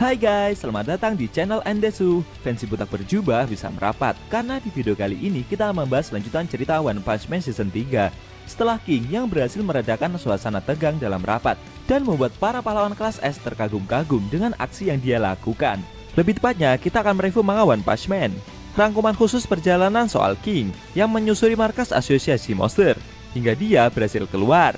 Hai guys, selamat datang di channel Endesu. Fansi butak berjubah bisa merapat, karena di video kali ini kita membahas lanjutan cerita One Punch Man Season 3 setelah King yang berhasil meredakan suasana tegang dalam rapat dan membuat para pahlawan kelas S terkagum-kagum dengan aksi yang dia lakukan. Lebih tepatnya, kita akan mereview manga One Punch Man, rangkuman khusus perjalanan soal King yang menyusuri markas asosiasi monster hingga dia berhasil keluar.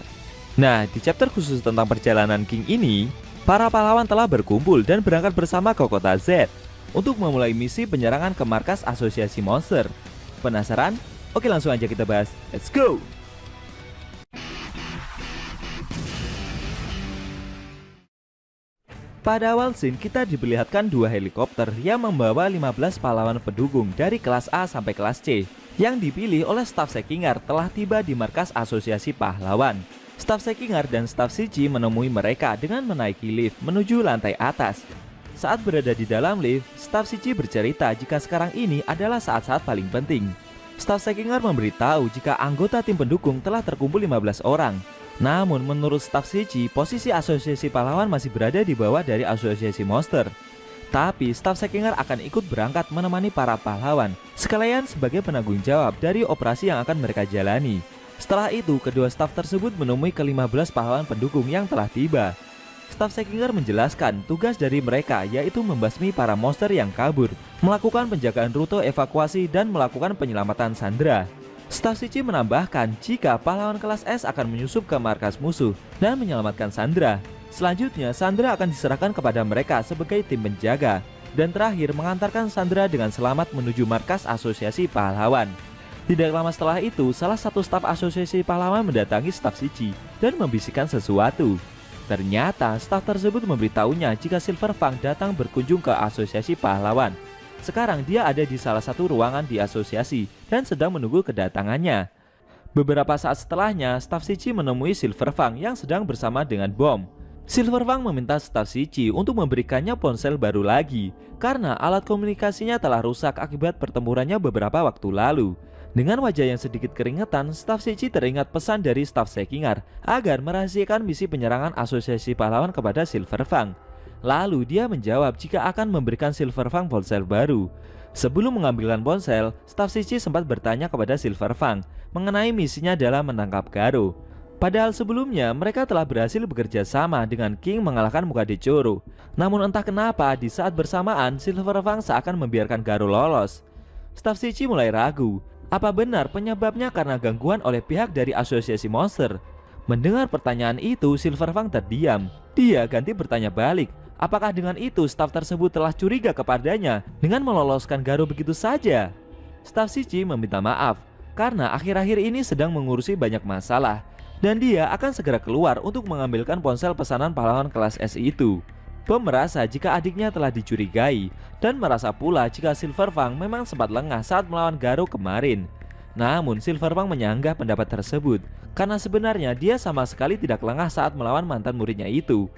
Nah, di chapter khusus tentang perjalanan King ini, para pahlawan telah berkumpul dan berangkat bersama ke kota Z untuk memulai misi penyerangan ke markas asosiasi monster. Penasaran? Oke, langsung aja kita bahas. Let's go! Pada awal scene, kita diperlihatkan dua helikopter yang membawa 15 pahlawan pendukung dari kelas A sampai kelas C yang dipilih oleh staf Sekingar telah tiba di markas asosiasi pahlawan. Staf Sekingar dan staf Shiji menemui mereka dengan menaiki lift menuju lantai atas. Saat berada di dalam lift, staf Shiji bercerita jika sekarang ini adalah saat-saat paling penting. Staf Sekingar memberitahu jika anggota tim pendukung telah terkumpul 15 orang. Namun menurut staf Shiji, posisi asosiasi pahlawan masih berada di bawah dari asosiasi monster. Tapi staf Sekingar akan ikut berangkat menemani para pahlawan, sekalian sebagai penanggung jawab dari operasi yang akan mereka jalani. Setelah itu, kedua staf tersebut menemui ke-15 pahlawan pendukung yang telah tiba. Staf Sekingar menjelaskan tugas dari mereka yaitu membasmi para monster yang kabur, melakukan penjagaan rute evakuasi dan melakukan penyelamatan sandera. Staf Shiji menambahkan jika pahlawan kelas S akan menyusup ke markas musuh dan menyelamatkan Sandra. Selanjutnya, Sandra akan diserahkan kepada mereka sebagai tim penjaga. Dan terakhir, mengantarkan Sandra dengan selamat menuju markas asosiasi pahlawan. Tidak lama setelah itu, salah satu staf asosiasi pahlawan mendatangi staf Shiji dan membisikkan sesuatu. Ternyata, staf tersebut memberitahunya jika Silver Fang datang berkunjung ke asosiasi pahlawan. Sekarang dia ada di salah satu ruangan di asosiasi dan sedang menunggu kedatangannya. Beberapa saat setelahnya, staf Shiji menemui Silver Fang yang sedang bersama dengan Bom. Silver Fang meminta staf Shiji untuk memberikannya ponsel baru lagi karena alat komunikasinya telah rusak akibat pertempurannya beberapa waktu lalu. Dengan wajah yang sedikit keringetan, staf Shiji teringat pesan dari staf Sekingar agar merahasiakan misi penyerangan asosiasi pahlawan kepada Silver Fang. Lalu dia menjawab jika akan memberikan Silver Fang ponsel baru. Sebelum mengambilkan ponsel, staf Shiji sempat bertanya kepada Silver Fang mengenai misinya dalam menangkap Garo. Padahal sebelumnya mereka telah berhasil bekerja sama dengan King mengalahkan Mukadechoro. Namun entah kenapa di saat bersamaan Silver Fang seakan membiarkan Garo lolos. Staf Shiji mulai ragu, apa benar penyebabnya karena gangguan oleh pihak dari asosiasi monster? Mendengar pertanyaan itu, Silver Fang terdiam. Dia ganti bertanya balik. Apakah dengan itu staf tersebut telah curiga kepadanya dengan meloloskan Garo begitu saja? Staf Shiji meminta maaf karena akhir-akhir ini sedang mengurusi banyak masalah dan dia akan segera keluar untuk mengambilkan ponsel pesanan pahlawan kelas S itu. Bom merasa jika adiknya telah dicurigai dan merasa pula jika Silver Fang memang sempat lengah saat melawan Garo kemarin. Namun Silver Fang menyanggah pendapat tersebut karena sebenarnya dia sama sekali tidak lengah saat melawan mantan muridnya itu.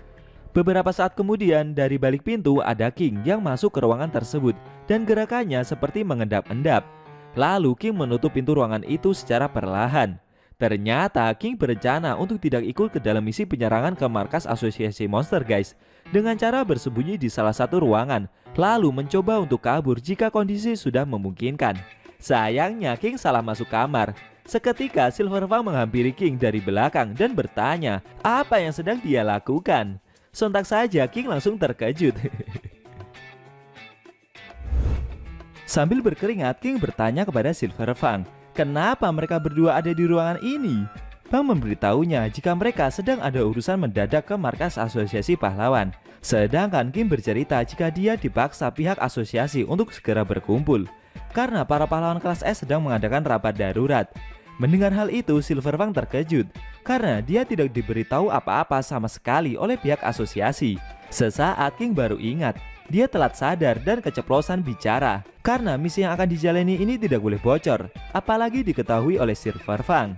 Beberapa saat kemudian, dari balik pintu ada King yang masuk ke ruangan tersebut dan gerakannya seperti mengendap-endap. Lalu King menutup pintu ruangan itu secara perlahan. Ternyata King berencana untuk tidak ikut ke dalam misi penyerangan ke markas asosiasi monster guys, dengan cara bersembunyi di salah satu ruangan, lalu mencoba untuk kabur jika kondisi sudah memungkinkan. Sayangnya King salah masuk kamar. Seketika Silver Fang menghampiri King dari belakang dan bertanya apa yang sedang dia lakukan. Sontak saja King langsung terkejut. Sambil berkeringat, King bertanya kepada Silver Fang, kenapa mereka berdua ada di ruangan ini? Fang memberitahunya jika mereka sedang ada urusan mendadak ke markas asosiasi pahlawan. Sedangkan King bercerita jika dia dipaksa pihak asosiasi untuk segera berkumpul karena para pahlawan kelas S sedang mengadakan rapat darurat. Mendengar hal itu, Silver Fang terkejut karena dia tidak diberitahu apa-apa sama sekali oleh pihak asosiasi. Sesaat King baru ingat, dia telat sadar dan keceplosan bicara karena misi yang akan dijalani ini tidak boleh bocor, apalagi diketahui oleh Silver Fang.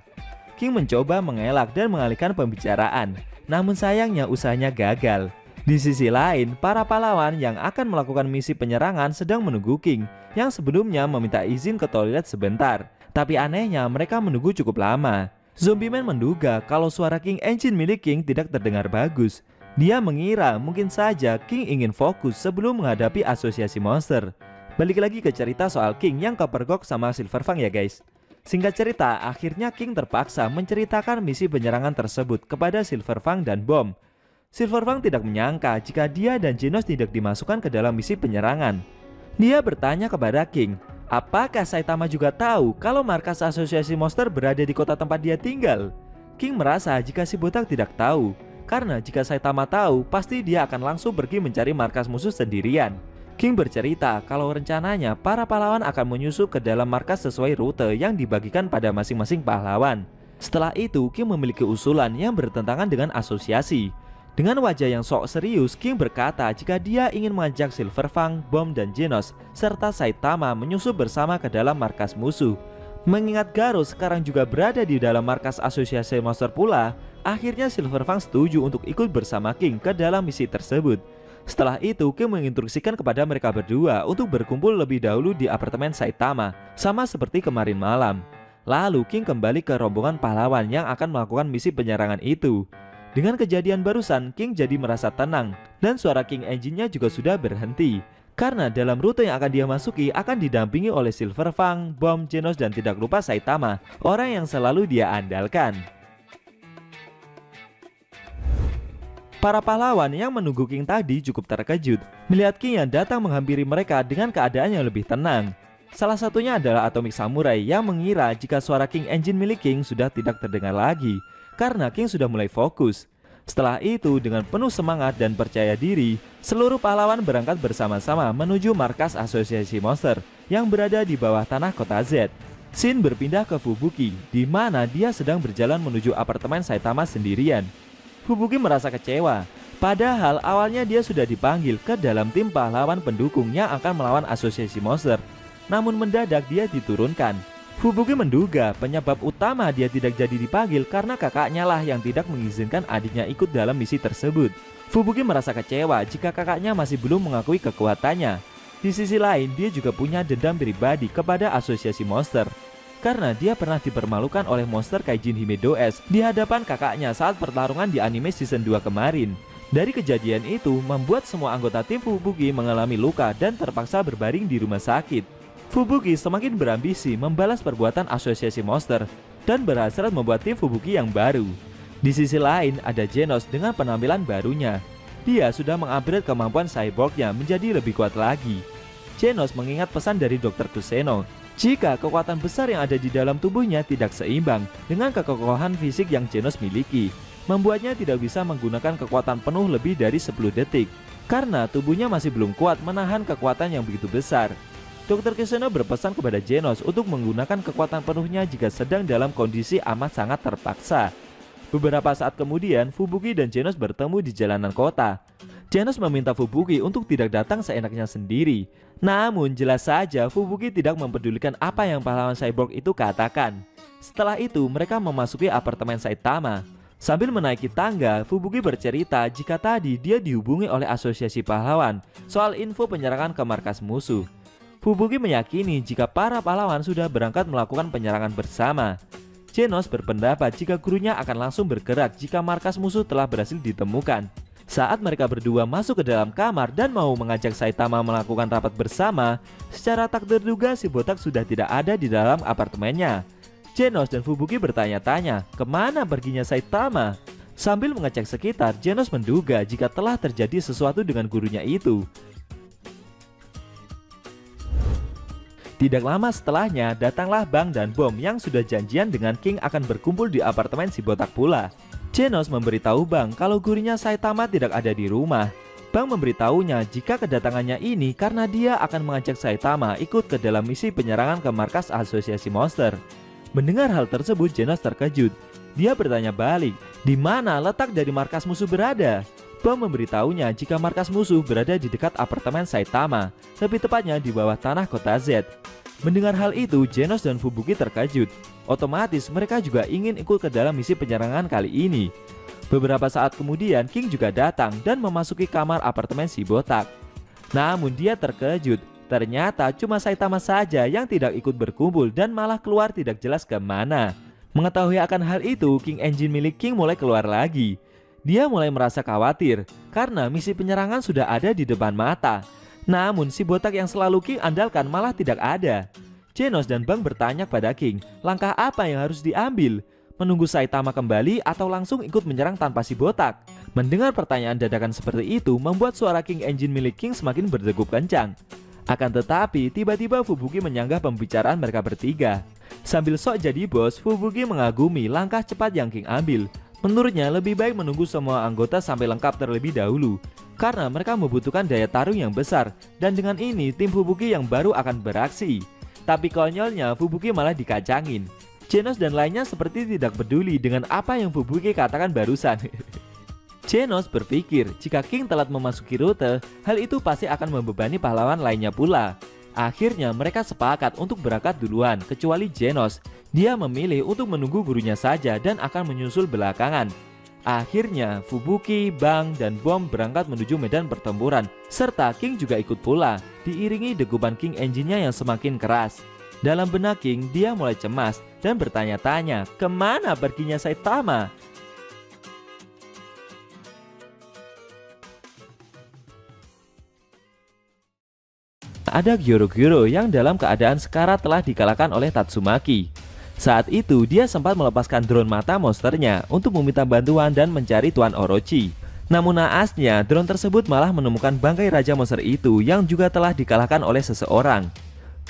King mencoba mengelak dan mengalihkan pembicaraan, namun sayangnya usahanya gagal. Di sisi lain, para pahlawan yang akan melakukan misi penyerangan sedang menunggu King yang sebelumnya meminta izin ke toilet sebentar. Tapi anehnya mereka menunggu cukup lama. Zombie Man menduga kalau suara King Engine milik King tidak terdengar bagus. Dia mengira mungkin saja King ingin fokus sebelum menghadapi asosiasi monster. Balik lagi ke cerita soal King yang kepergok sama Silverfang ya guys. Singkat cerita, akhirnya King terpaksa menceritakan misi penyerangan tersebut kepada Silverfang dan Bomb. Silverfang tidak menyangka jika dia dan Genos tidak dimasukkan ke dalam misi penyerangan. Dia bertanya kepada King, apakah Saitama juga tahu kalau markas asosiasi monster berada di kota tempat dia tinggal? King merasa jika si botak tidak tahu, karena jika Saitama tahu, pasti dia akan langsung pergi mencari markas musuh sendirian. King bercerita kalau rencananya para pahlawan akan menyusup ke dalam markas sesuai rute yang dibagikan pada masing-masing pahlawan. Setelah itu, King memiliki usulan yang bertentangan dengan asosiasi. Dengan wajah yang sok serius, King berkata jika dia ingin mengajak Silverfang, Bomb, dan Genos, serta Saitama menyusup bersama ke dalam markas musuh. Mengingat Garou sekarang juga berada di dalam markas asosiasi monster pula, akhirnya Silverfang setuju untuk ikut bersama King ke dalam misi tersebut. Setelah itu, King menginstruksikan kepada mereka berdua untuk berkumpul lebih dahulu di apartemen Saitama, sama seperti kemarin malam. Lalu King kembali ke rombongan pahlawan yang akan melakukan misi penyerangan itu. Dengan kejadian barusan, King jadi merasa tenang, dan suara King Engine-nya juga sudah berhenti. Karena dalam rute yang akan dia masuki akan didampingi oleh Silverfang, Bomb, Genos, dan tidak lupa Saitama, orang yang selalu dia andalkan. Para pahlawan yang menunggu King tadi cukup terkejut melihat King yang datang menghampiri mereka dengan keadaan yang lebih tenang. Salah satunya adalah Atomic Samurai yang mengira jika suara King Engine milik King sudah tidak terdengar lagi, karena King sudah mulai fokus. Setelah itu, dengan penuh semangat dan percaya diri, seluruh pahlawan berangkat bersama-sama menuju markas asosiasi monster yang berada di bawah tanah kota Z. Shin berpindah ke Fubuki, di mana dia sedang berjalan menuju apartemen Saitama sendirian. Fubuki merasa kecewa, padahal awalnya dia sudah dipanggil ke dalam tim pahlawan pendukung yang akan melawan asosiasi monster. Namun mendadak dia diturunkan. Fubuki menduga penyebab utama dia tidak jadi dipanggil karena kakaknya lah yang tidak mengizinkan adiknya ikut dalam misi tersebut. Fubuki merasa kecewa jika kakaknya masih belum mengakui kekuatannya. Di sisi lain, dia juga punya dendam pribadi kepada asosiasi monster, karena dia pernah dipermalukan oleh monster Kaijin Himedo S di hadapan kakaknya saat pertarungan di anime season 2 kemarin. Dari kejadian itu membuat semua anggota tim Fubuki mengalami luka dan terpaksa berbaring di rumah sakit. Fubuki semakin berambisi membalas perbuatan asosiasi monster dan berhasrat membuat tim Fubuki yang baru. Di sisi lain ada Genos dengan penampilan barunya. Dia sudah mengupgrade kemampuan cyborgnya menjadi lebih kuat lagi. Genos mengingat pesan dari Dr. Kuseno, jika kekuatan besar yang ada di dalam tubuhnya tidak seimbang dengan kekokohan fisik yang Genos miliki, membuatnya tidak bisa menggunakan kekuatan penuh lebih dari 10 detik, karena tubuhnya masih belum kuat menahan kekuatan yang begitu besar. Dr. Kuseno berpesan kepada Genos untuk menggunakan kekuatan penuhnya jika sedang dalam kondisi amat sangat terpaksa. Beberapa saat kemudian, Fubuki dan Genos bertemu di jalanan kota. Genos meminta Fubuki untuk tidak datang seenaknya sendiri. Namun jelas saja Fubuki tidak mempedulikan apa yang pahlawan cyborg itu katakan. Setelah itu mereka memasuki apartemen Saitama. Sambil menaiki tangga, Fubuki bercerita jika tadi dia dihubungi oleh asosiasi pahlawan soal info penyerangan ke markas musuh. Fubuki meyakini jika para pahlawan sudah berangkat melakukan penyerangan bersama. Genos berpendapat jika gurunya akan langsung bergerak jika markas musuh telah berhasil ditemukan. Saat mereka berdua masuk ke dalam kamar dan mau mengajak Saitama melakukan rapat bersama, secara tak terduga si botak sudah tidak ada di dalam apartemennya. Genos dan Fubuki bertanya-tanya, kemana perginya Saitama? Sambil mengecek sekitar, Genos menduga jika telah terjadi sesuatu dengan gurunya itu. Tidak lama setelahnya, datanglah Bang dan Bomb yang sudah janjian dengan King akan berkumpul di apartemen si botak pula. Genos memberitahu Bang kalau gurunya Saitama tidak ada di rumah. Bang memberitahunya jika kedatangannya ini karena dia akan mengajak Saitama ikut ke dalam misi penyerangan ke markas asosiasi monster. Mendengar hal tersebut, Genos terkejut. Dia bertanya balik, di mana letak dari markas musuh berada? Bomb memberitahunya jika markas musuh berada di dekat apartemen Saitama, lebih tepatnya di bawah tanah kota Z. Mendengar hal itu, Genos dan Fubuki terkejut. Otomatis mereka juga ingin ikut ke dalam misi penyerangan kali ini. Beberapa saat kemudian, King juga datang dan memasuki kamar apartemen si botak. Namun dia terkejut, ternyata cuma Saitama saja yang tidak ikut berkumpul dan malah keluar tidak jelas kemana. Mengetahui akan hal itu, King Engine milik King mulai keluar lagi. Dia mulai merasa khawatir karena misi penyerangan sudah ada di depan mata. Namun si botak yang selalu King andalkan malah tidak ada. Genos dan Bang bertanya pada King, langkah apa yang harus diambil? Menunggu Saitama kembali atau langsung ikut menyerang tanpa si botak? Mendengar pertanyaan dadakan seperti itu membuat suara King Engine milik King semakin berdegup kencang. Akan tetapi tiba-tiba Fubuki menyanggah pembicaraan mereka bertiga. Sambil sok jadi bos, Fubuki mengagumi langkah cepat yang King ambil. Menurutnya lebih baik menunggu semua anggota sampai lengkap terlebih dahulu, karena mereka membutuhkan daya tarung yang besar, dan dengan ini tim Fubuki yang baru akan beraksi. Tapi konyolnya Fubuki malah dikacangin. Genos dan lainnya seperti tidak peduli dengan apa yang Fubuki katakan barusan. Genos berpikir jika King telat memasuki rute, hal itu pasti akan membebani pahlawan lainnya pula. Akhirnya mereka sepakat untuk berangkat duluan, kecuali Genos. Dia memilih untuk menunggu gurunya saja dan akan menyusul belakangan. Akhirnya Fubuki, Bang, dan Bom berangkat menuju medan pertempuran, serta King juga ikut pula, diiringi degupan King Engine-nya yang semakin keras. Dalam benak King, dia mulai cemas dan bertanya-tanya, kemana perginya Saitama? Ada Gyoro-Gyoro yang dalam keadaan sekarat telah dikalahkan oleh Tatsumaki. Saat itu dia sempat melepaskan drone mata monsternya untuk meminta bantuan dan mencari Tuan Orochi. Namun naasnya drone tersebut malah menemukan bangkai Raja Monster itu yang juga telah dikalahkan oleh seseorang.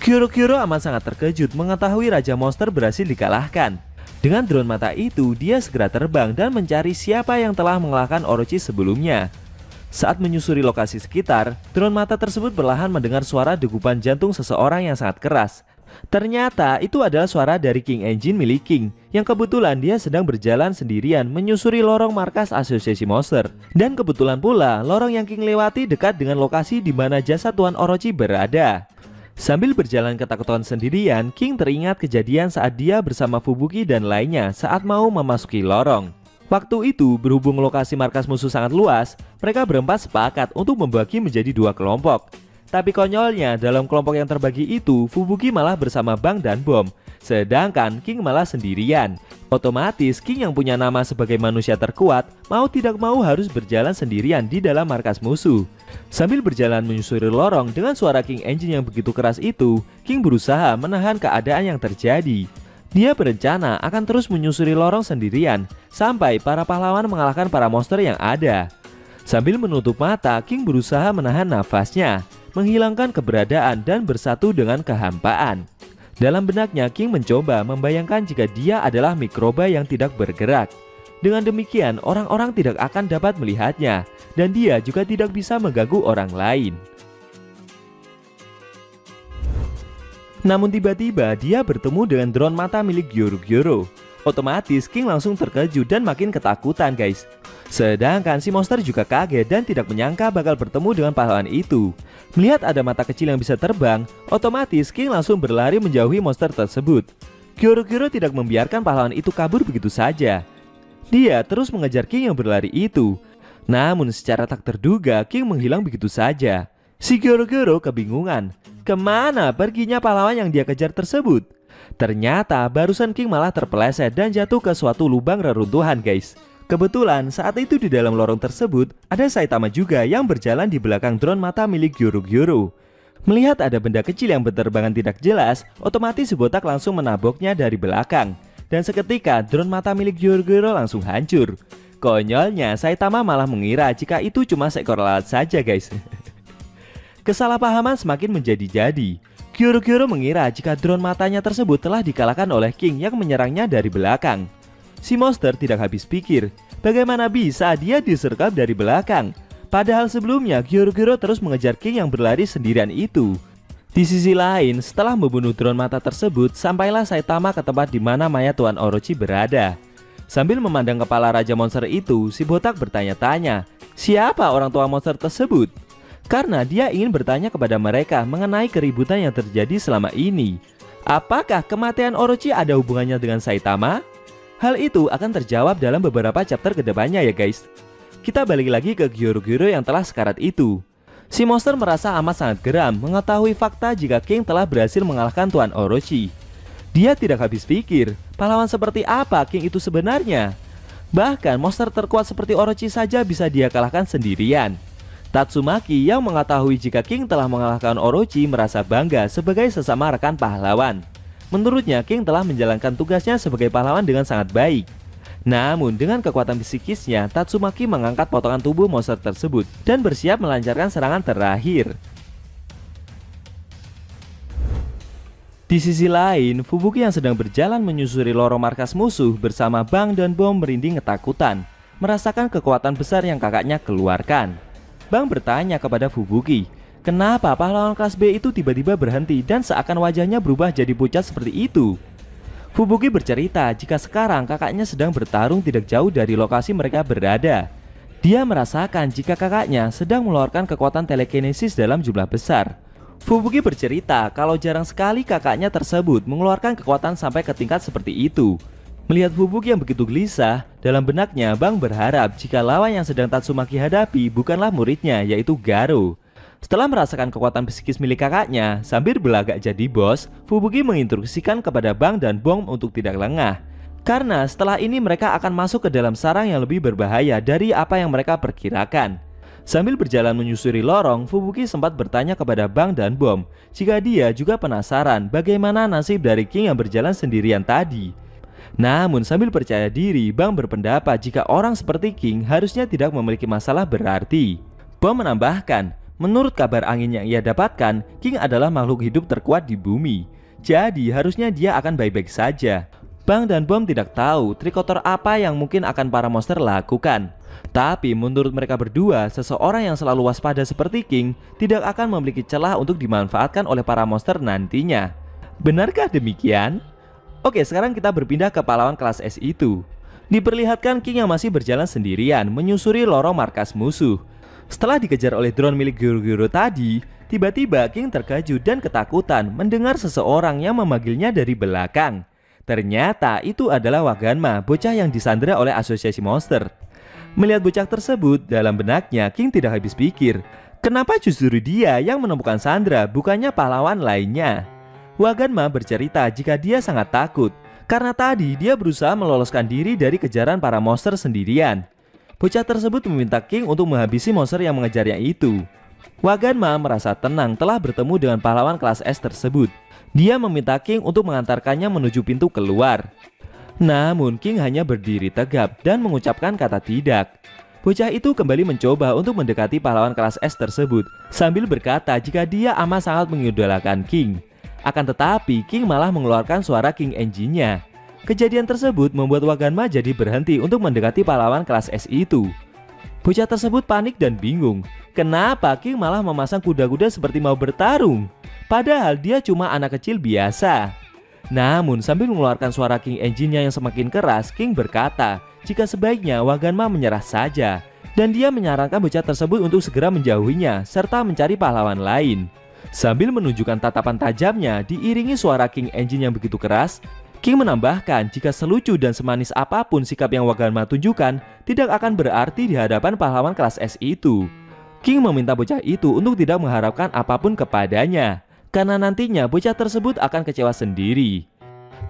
Gyoro-Gyoro amat sangat terkejut mengetahui Raja Monster berhasil dikalahkan. Dengan drone mata itu dia segera terbang dan mencari siapa yang telah mengalahkan Orochi sebelumnya. Saat menyusuri lokasi sekitar, drone mata tersebut perlahan mendengar suara degupan jantung seseorang yang sangat keras. Ternyata itu adalah suara dari King Engine milik King, yang kebetulan dia sedang berjalan sendirian menyusuri lorong markas asosiasi monster. Dan kebetulan pula lorong yang King lewati dekat dengan lokasi di mana jasad Tuan Orochi berada. Sambil berjalan ketakutan sendirian, King teringat kejadian saat dia bersama Fubuki dan lainnya saat mau memasuki lorong. Waktu itu berhubung lokasi markas musuh sangat luas, mereka berempat sepakat untuk membagi menjadi dua kelompok. Tapi konyolnya dalam kelompok yang terbagi itu Fubuki malah bersama Bang dan Bom, sedangkan King malah sendirian. Otomatis King yang punya nama sebagai manusia terkuat mau tidak mau harus berjalan sendirian di dalam markas musuh. Sambil berjalan menyusuri lorong dengan suara King Engine yang begitu keras itu, King berusaha menahan keadaan yang terjadi. Dia berencana akan terus menyusuri lorong sendirian sampai para pahlawan mengalahkan para monster yang ada. Sambil menutup mata, King berusaha menahan nafasnya, menghilangkan keberadaan dan bersatu dengan kehampaan. Dalam benaknya King mencoba membayangkan jika dia adalah mikroba yang tidak bergerak. Dengan demikian orang-orang tidak akan dapat melihatnya dan dia juga tidak bisa mengganggu orang lain. Namun tiba-tiba dia bertemu dengan drone mata milik Gyoro-Gyoro. Otomatis King langsung terkejut dan makin ketakutan guys. Sedangkan si monster juga kaget dan tidak menyangka bakal bertemu dengan pahlawan itu. Melihat ada mata kecil yang bisa terbang, otomatis King langsung berlari menjauhi monster tersebut. Gyoro-Gyoro tidak membiarkan pahlawan itu kabur begitu saja. Dia terus mengejar King yang berlari itu. Namun secara tak terduga King menghilang begitu saja. Si Gyoro-Gyoro kebingungan. Kemana perginya pahlawan yang dia kejar tersebut? Ternyata barusan King malah terpeleset dan jatuh ke suatu lubang reruntuhan guys. Kebetulan saat itu di dalam lorong tersebut ada Saitama juga yang berjalan di belakang drone mata milik Gyoro-Gyoro. Melihat ada benda kecil yang berterbangan tidak jelas, otomatis si botak langsung menaboknya dari belakang. Dan seketika drone mata milik Gyoro-Gyoro langsung hancur. Konyolnya Saitama malah mengira jika itu cuma seekor lalat saja guys. Kesalahpahaman semakin menjadi-jadi. Gyoro-Gyoro mengira jika drone matanya tersebut telah dikalahkan oleh King yang menyerangnya dari belakang. Si monster tidak habis pikir, bagaimana bisa dia disergap dari belakang? Padahal sebelumnya Gyoro-Gyoro terus mengejar King yang berlari sendirian itu. Di sisi lain, setelah membunuh drone mata tersebut, sampailah Saitama ke tempat di mana mayat Tuan Orochi berada. Sambil memandang kepala Raja Monster itu, si botak bertanya-tanya, siapa orang tua monster tersebut? Karena dia ingin bertanya kepada mereka mengenai keributan yang terjadi selama ini. Apakah kematian Orochi ada hubungannya dengan Saitama? Hal itu akan terjawab dalam beberapa chapter kedepannya ya guys. Kita balik lagi ke Gyoro-Gyoro yang telah sekarat itu. Si monster merasa amat sangat geram mengetahui fakta jika King telah berhasil mengalahkan Tuan Orochi. Dia tidak habis pikir, pahlawan seperti apa King itu sebenarnya? Bahkan monster terkuat seperti Orochi saja bisa dia kalahkan sendirian. Tatsumaki yang mengetahui jika King telah mengalahkan Orochi merasa bangga sebagai sesama rekan pahlawan. Menurutnya King telah menjalankan tugasnya sebagai pahlawan dengan sangat baik. Namun dengan kekuatan psikisnya, Tatsumaki mengangkat potongan tubuh monster tersebut dan bersiap melancarkan serangan terakhir. Di sisi lain, Fubuki yang sedang berjalan menyusuri lorong markas musuh bersama Bang dan Bom merinding ketakutan, merasakan kekuatan besar yang kakaknya keluarkan. Bang bertanya kepada Fubuki, kenapa pahlawan kelas B itu tiba-tiba berhenti dan seakan wajahnya berubah jadi pucat seperti itu. Fubuki bercerita jika sekarang kakaknya sedang bertarung tidak jauh dari lokasi mereka berada. Dia merasakan jika kakaknya sedang mengeluarkan kekuatan telekinesis dalam jumlah besar. Fubuki bercerita kalau jarang sekali kakaknya tersebut mengeluarkan kekuatan sampai ke tingkat seperti itu. Melihat Fubuki yang begitu gelisah, dalam benaknya Bang berharap jika lawan yang sedang Tatsumaki hadapi bukanlah muridnya, yaitu Garo. Setelah merasakan kekuatan psikis milik kakaknya, sambil berlagak jadi bos, Fubuki menginstruksikan kepada Bang dan Bom untuk tidak lengah. Karena setelah ini mereka akan masuk ke dalam sarang yang lebih berbahaya dari apa yang mereka perkirakan. Sambil berjalan menyusuri lorong, Fubuki sempat bertanya kepada Bang dan Bom jika dia juga penasaran bagaimana nasib dari King yang berjalan sendirian tadi. Namun sambil percaya diri, Bang berpendapat jika orang seperti King harusnya tidak memiliki masalah berarti. Bom menambahkan, menurut kabar angin yang ia dapatkan, King adalah makhluk hidup terkuat di bumi. Jadi harusnya dia akan baik-baik saja. Bang dan Bom tidak tahu trik kotor apa yang mungkin akan para monster lakukan. Tapi menurut mereka berdua, seseorang yang selalu waspada seperti King tidak akan memiliki celah untuk dimanfaatkan oleh para monster nantinya. Benarkah demikian? Oke, sekarang kita berpindah ke pahlawan kelas S itu. Diperlihatkan King yang masih berjalan sendirian menyusuri lorong markas musuh. Setelah dikejar oleh drone milik Goro-Goro tadi, tiba-tiba King terkejut dan ketakutan mendengar seseorang yang memanggilnya dari belakang. Ternyata itu adalah Waganma, bocah yang disandera oleh asosiasi monster. Melihat bocah tersebut, dalam benaknya King tidak habis pikir, kenapa justru dia yang menemukan Sandra bukannya pahlawan lainnya. Waganma bercerita jika dia sangat takut karena tadi dia berusaha meloloskan diri dari kejaran para monster sendirian. Bocah tersebut meminta King untuk menghabisi monster yang mengejarnya itu. Waganma merasa tenang telah bertemu dengan pahlawan kelas S tersebut. Dia meminta King untuk mengantarkannya menuju pintu keluar. Namun King hanya berdiri tegap dan mengucapkan kata tidak. Bocah itu kembali mencoba untuk mendekati pahlawan kelas S tersebut sambil berkata jika dia amat sangat mengidolakan King. Akan tetapi King malah mengeluarkan suara King Engine-nya. Kejadian tersebut membuat Waganma jadi berhenti untuk mendekati pahlawan kelas S itu. Bocah tersebut panik dan bingung. Kenapa King malah memasang kuda-kuda seperti mau bertarung? Padahal dia cuma anak kecil biasa. Namun sambil mengeluarkan suara King Engine-nya yang semakin keras, King berkata jika sebaiknya Waganma menyerah saja. Dan dia menyarankan bocah tersebut untuk segera menjauhinya serta mencari pahlawan lain. Sambil menunjukkan tatapan tajamnya diiringi suara King Engine yang begitu keras, King menambahkan jika selucu dan semanis apapun sikap yang Waganma tunjukkan tidak akan berarti di hadapan pahlawan kelas S itu. King meminta bocah itu untuk tidak mengharapkan apapun kepadanya, karena nantinya bocah tersebut akan kecewa sendiri.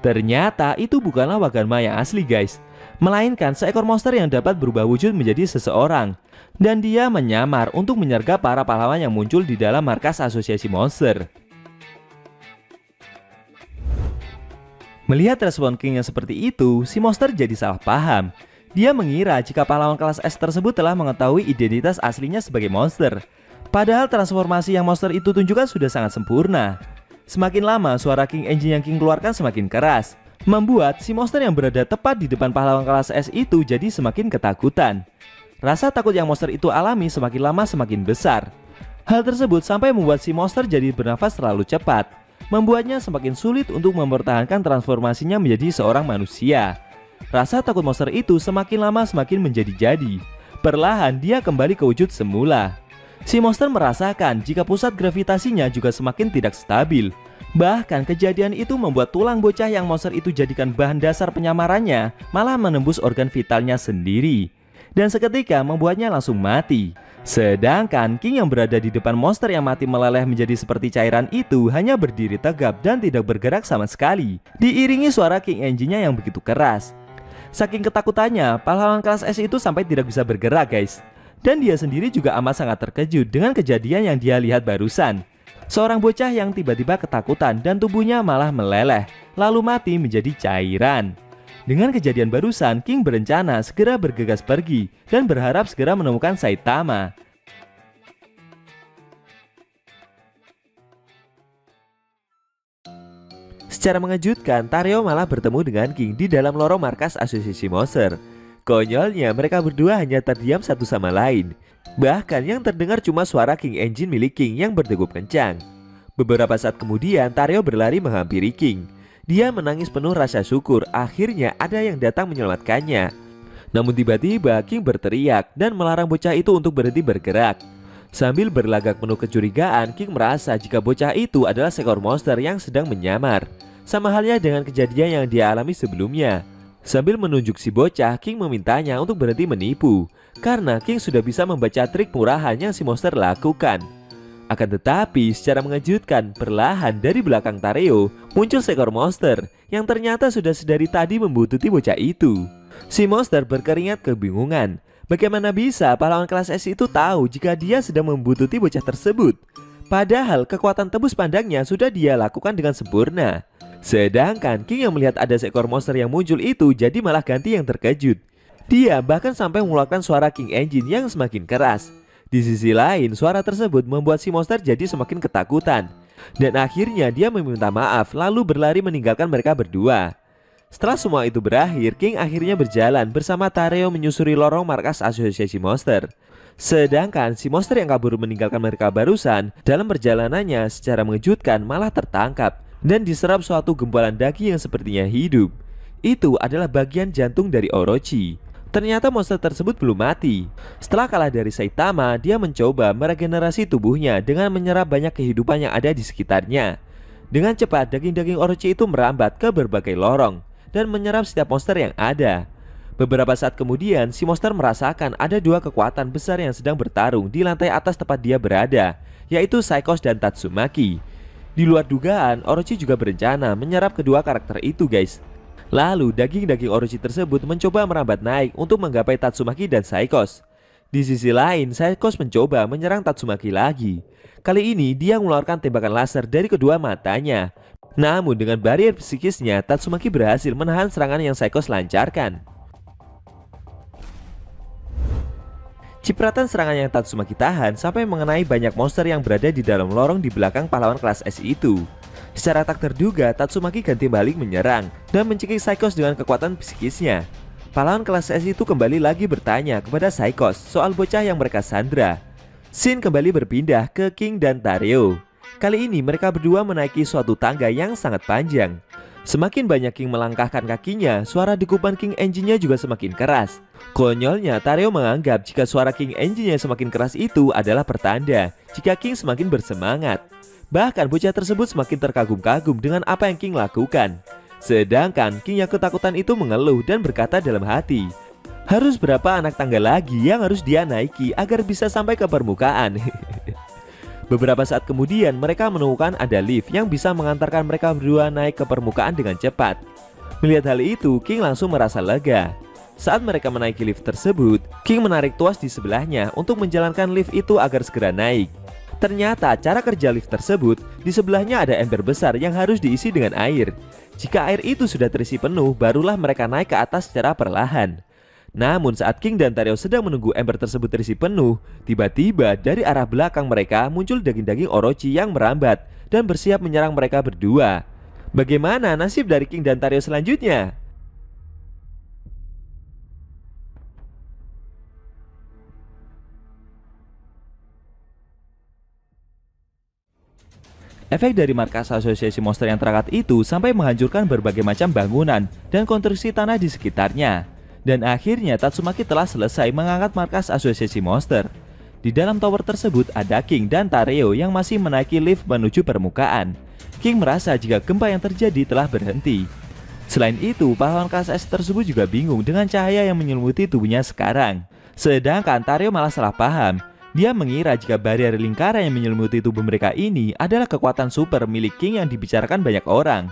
Ternyata itu bukanlah Waganma yang asli guys, melainkan seekor monster yang dapat berubah wujud menjadi seseorang. Dan dia menyamar untuk menyergap para pahlawan yang muncul di dalam markas asosiasi monster. Melihat respon King yang seperti itu, si monster jadi salah paham. Dia mengira jika pahlawan kelas S tersebut telah mengetahui identitas aslinya sebagai monster. Padahal transformasi yang monster itu tunjukkan sudah sangat sempurna. Semakin lama suara King Engine yang King keluarkan semakin keras, membuat si monster yang berada tepat di depan pahlawan kelas S itu jadi semakin ketakutan. Rasa takut yang monster itu alami semakin lama semakin besar. Hal tersebut sampai membuat si monster jadi bernafas terlalu cepat, membuatnya semakin sulit untuk mempertahankan transformasinya menjadi seorang manusia. Rasa takut monster itu semakin lama semakin menjadi-jadi. Perlahan dia kembali ke wujud semula. Si monster merasakan jika pusat gravitasinya juga semakin tidak stabil. Bahkan kejadian itu membuat tulang bocah yang monster itu jadikan bahan dasar penyamarannya malah menembus organ vitalnya sendiri. Dan seketika membuatnya langsung mati. Sedangkan King yang berada di depan monster yang mati meleleh menjadi seperti cairan itu hanya berdiri tegap dan tidak bergerak sama sekali, diiringi suara King Engine-nya yang begitu keras. Saking ketakutannya, pahlawan kelas S itu sampai tidak bisa bergerak guys. Dan dia sendiri juga amat sangat terkejut dengan kejadian yang dia lihat barusan. Seorang bocah yang tiba-tiba ketakutan dan tubuhnya malah meleleh, lalu mati menjadi cairan. Dengan kejadian barusan, King berencana segera bergegas pergi dan berharap segera menemukan Saitama. Secara mengejutkan, Tareo malah bertemu dengan King di dalam lorong markas asosiasi monster. Konyolnya, mereka berdua hanya terdiam satu sama lain. Bahkan yang terdengar cuma suara King Engine milik King yang berdegup kencang. Beberapa saat kemudian, Tareo berlari menghampiri King. Dia menangis penuh rasa syukur, akhirnya ada yang datang menyelamatkannya. Namun tiba-tiba King berteriak dan melarang bocah itu untuk berhenti bergerak. Sambil berlagak penuh kecurigaan, King merasa jika bocah itu adalah seekor monster yang sedang menyamar. Sama halnya dengan kejadian yang dia alami sebelumnya. Sambil menunjuk si bocah, King memintanya untuk berhenti menipu, karena King sudah bisa membaca trik murahan yang si monster lakukan. Akan tetapi, secara mengejutkan, perlahan dari belakang Tareo muncul seekor monster yang ternyata sudah sedari tadi membuntuti bocah itu. Si monster berkeringat kebingungan. Bagaimana bisa pahlawan kelas S itu tahu jika dia sedang membuntuti bocah tersebut? Padahal kekuatan tembus pandangnya sudah dia lakukan dengan sempurna. Sedangkan King yang melihat ada seekor monster yang muncul itu jadi malah ganti yang terkejut. Dia bahkan sampai mengeluarkan suara King Engine yang semakin keras. Di sisi lain, suara tersebut membuat si monster jadi semakin ketakutan. Dan akhirnya dia meminta maaf lalu berlari meninggalkan mereka berdua. Setelah semua itu berakhir, King akhirnya berjalan bersama Tareo menyusuri lorong markas asosiasi monster. Sedangkan si monster yang kabur meninggalkan mereka barusan dalam perjalanannya secara mengejutkan malah tertangkap dan diserap suatu gumpalan daging yang sepertinya hidup. Itu adalah bagian jantung dari Orochi. Ternyata monster tersebut belum mati. Setelah kalah dari Saitama, dia mencoba meregenerasi tubuhnya dengan menyerap banyak kehidupan yang ada di sekitarnya. Dengan cepat, daging-daging Orochi itu merambat ke berbagai lorong dan menyerap setiap monster yang ada. Beberapa saat kemudian, si monster merasakan ada dua kekuatan besar yang sedang bertarung di lantai atas tempat dia berada, yaitu Psychos dan Tatsumaki. Di luar dugaan, Orochi juga berencana menyerap kedua karakter itu guys. Lalu daging-daging Orochi tersebut mencoba merambat naik untuk menggapai Tatsumaki dan Psychos. Di sisi lain, Psychos mencoba menyerang Tatsumaki lagi. Kali ini dia mengeluarkan tembakan laser dari kedua matanya. Namun dengan barrier psikisnya, Tatsumaki berhasil menahan serangan yang Psychos lancarkan. Cipratan serangan yang Tatsumaki tahan sampai mengenai banyak monster yang berada di dalam lorong di belakang pahlawan kelas S itu. Secara tak terduga, Tatsumaki ganti balik menyerang dan mencekik Psychos dengan kekuatan psikisnya. Pahlawan kelas S itu kembali lagi bertanya kepada Psychos soal bocah yang mereka sandra. Scene kembali berpindah ke King dan Tareo. Kali ini mereka berdua menaiki suatu tangga yang sangat panjang. Semakin banyak King melangkahkan kakinya, suara dekupan King Engine-nya juga semakin keras. Konyolnya, Tareo menganggap jika suara King Engine-nya semakin keras itu adalah pertanda jika King semakin bersemangat. Bahkan bocah tersebut semakin terkagum-kagum dengan apa yang King lakukan. Sedangkan King yang ketakutan itu mengeluh dan berkata dalam hati, harus berapa anak tangga lagi yang harus dia naiki agar bisa sampai ke permukaan. Beberapa saat kemudian mereka menemukan ada lift yang bisa mengantarkan mereka berdua naik ke permukaan dengan cepat. Melihat hal itu, King langsung merasa lega. Saat mereka menaiki lift tersebut, King menarik tuas di sebelahnya untuk menjalankan lift itu agar segera naik. Ternyata cara kerja lift tersebut, di sebelahnya ada ember besar yang harus diisi dengan air. Jika air itu sudah terisi penuh, barulah mereka naik ke atas secara perlahan. Namun saat King dan Tareo sedang menunggu ember tersebut terisi penuh, tiba-tiba dari arah belakang mereka muncul daging-daging Orochi yang merambat dan bersiap menyerang mereka berdua. Bagaimana nasib dari King dan Tareo selanjutnya? Efek dari markas asosiasi monster yang terangkat itu sampai menghancurkan berbagai macam bangunan dan konstruksi tanah di sekitarnya. Dan akhirnya Tatsumaki telah selesai mengangkat markas asosiasi monster. Di dalam tower tersebut ada King dan Tareo yang masih menaiki lift menuju permukaan. King merasa jika gempa yang terjadi telah berhenti. Selain itu, pahlawan kelas S tersebut juga bingung dengan cahaya yang menyelimuti tubuhnya sekarang. Sedangkan Tareo malah salah paham. Dia mengira jika barrier lingkaran yang menyelimuti tubuh mereka ini adalah kekuatan super milik King yang dibicarakan banyak orang.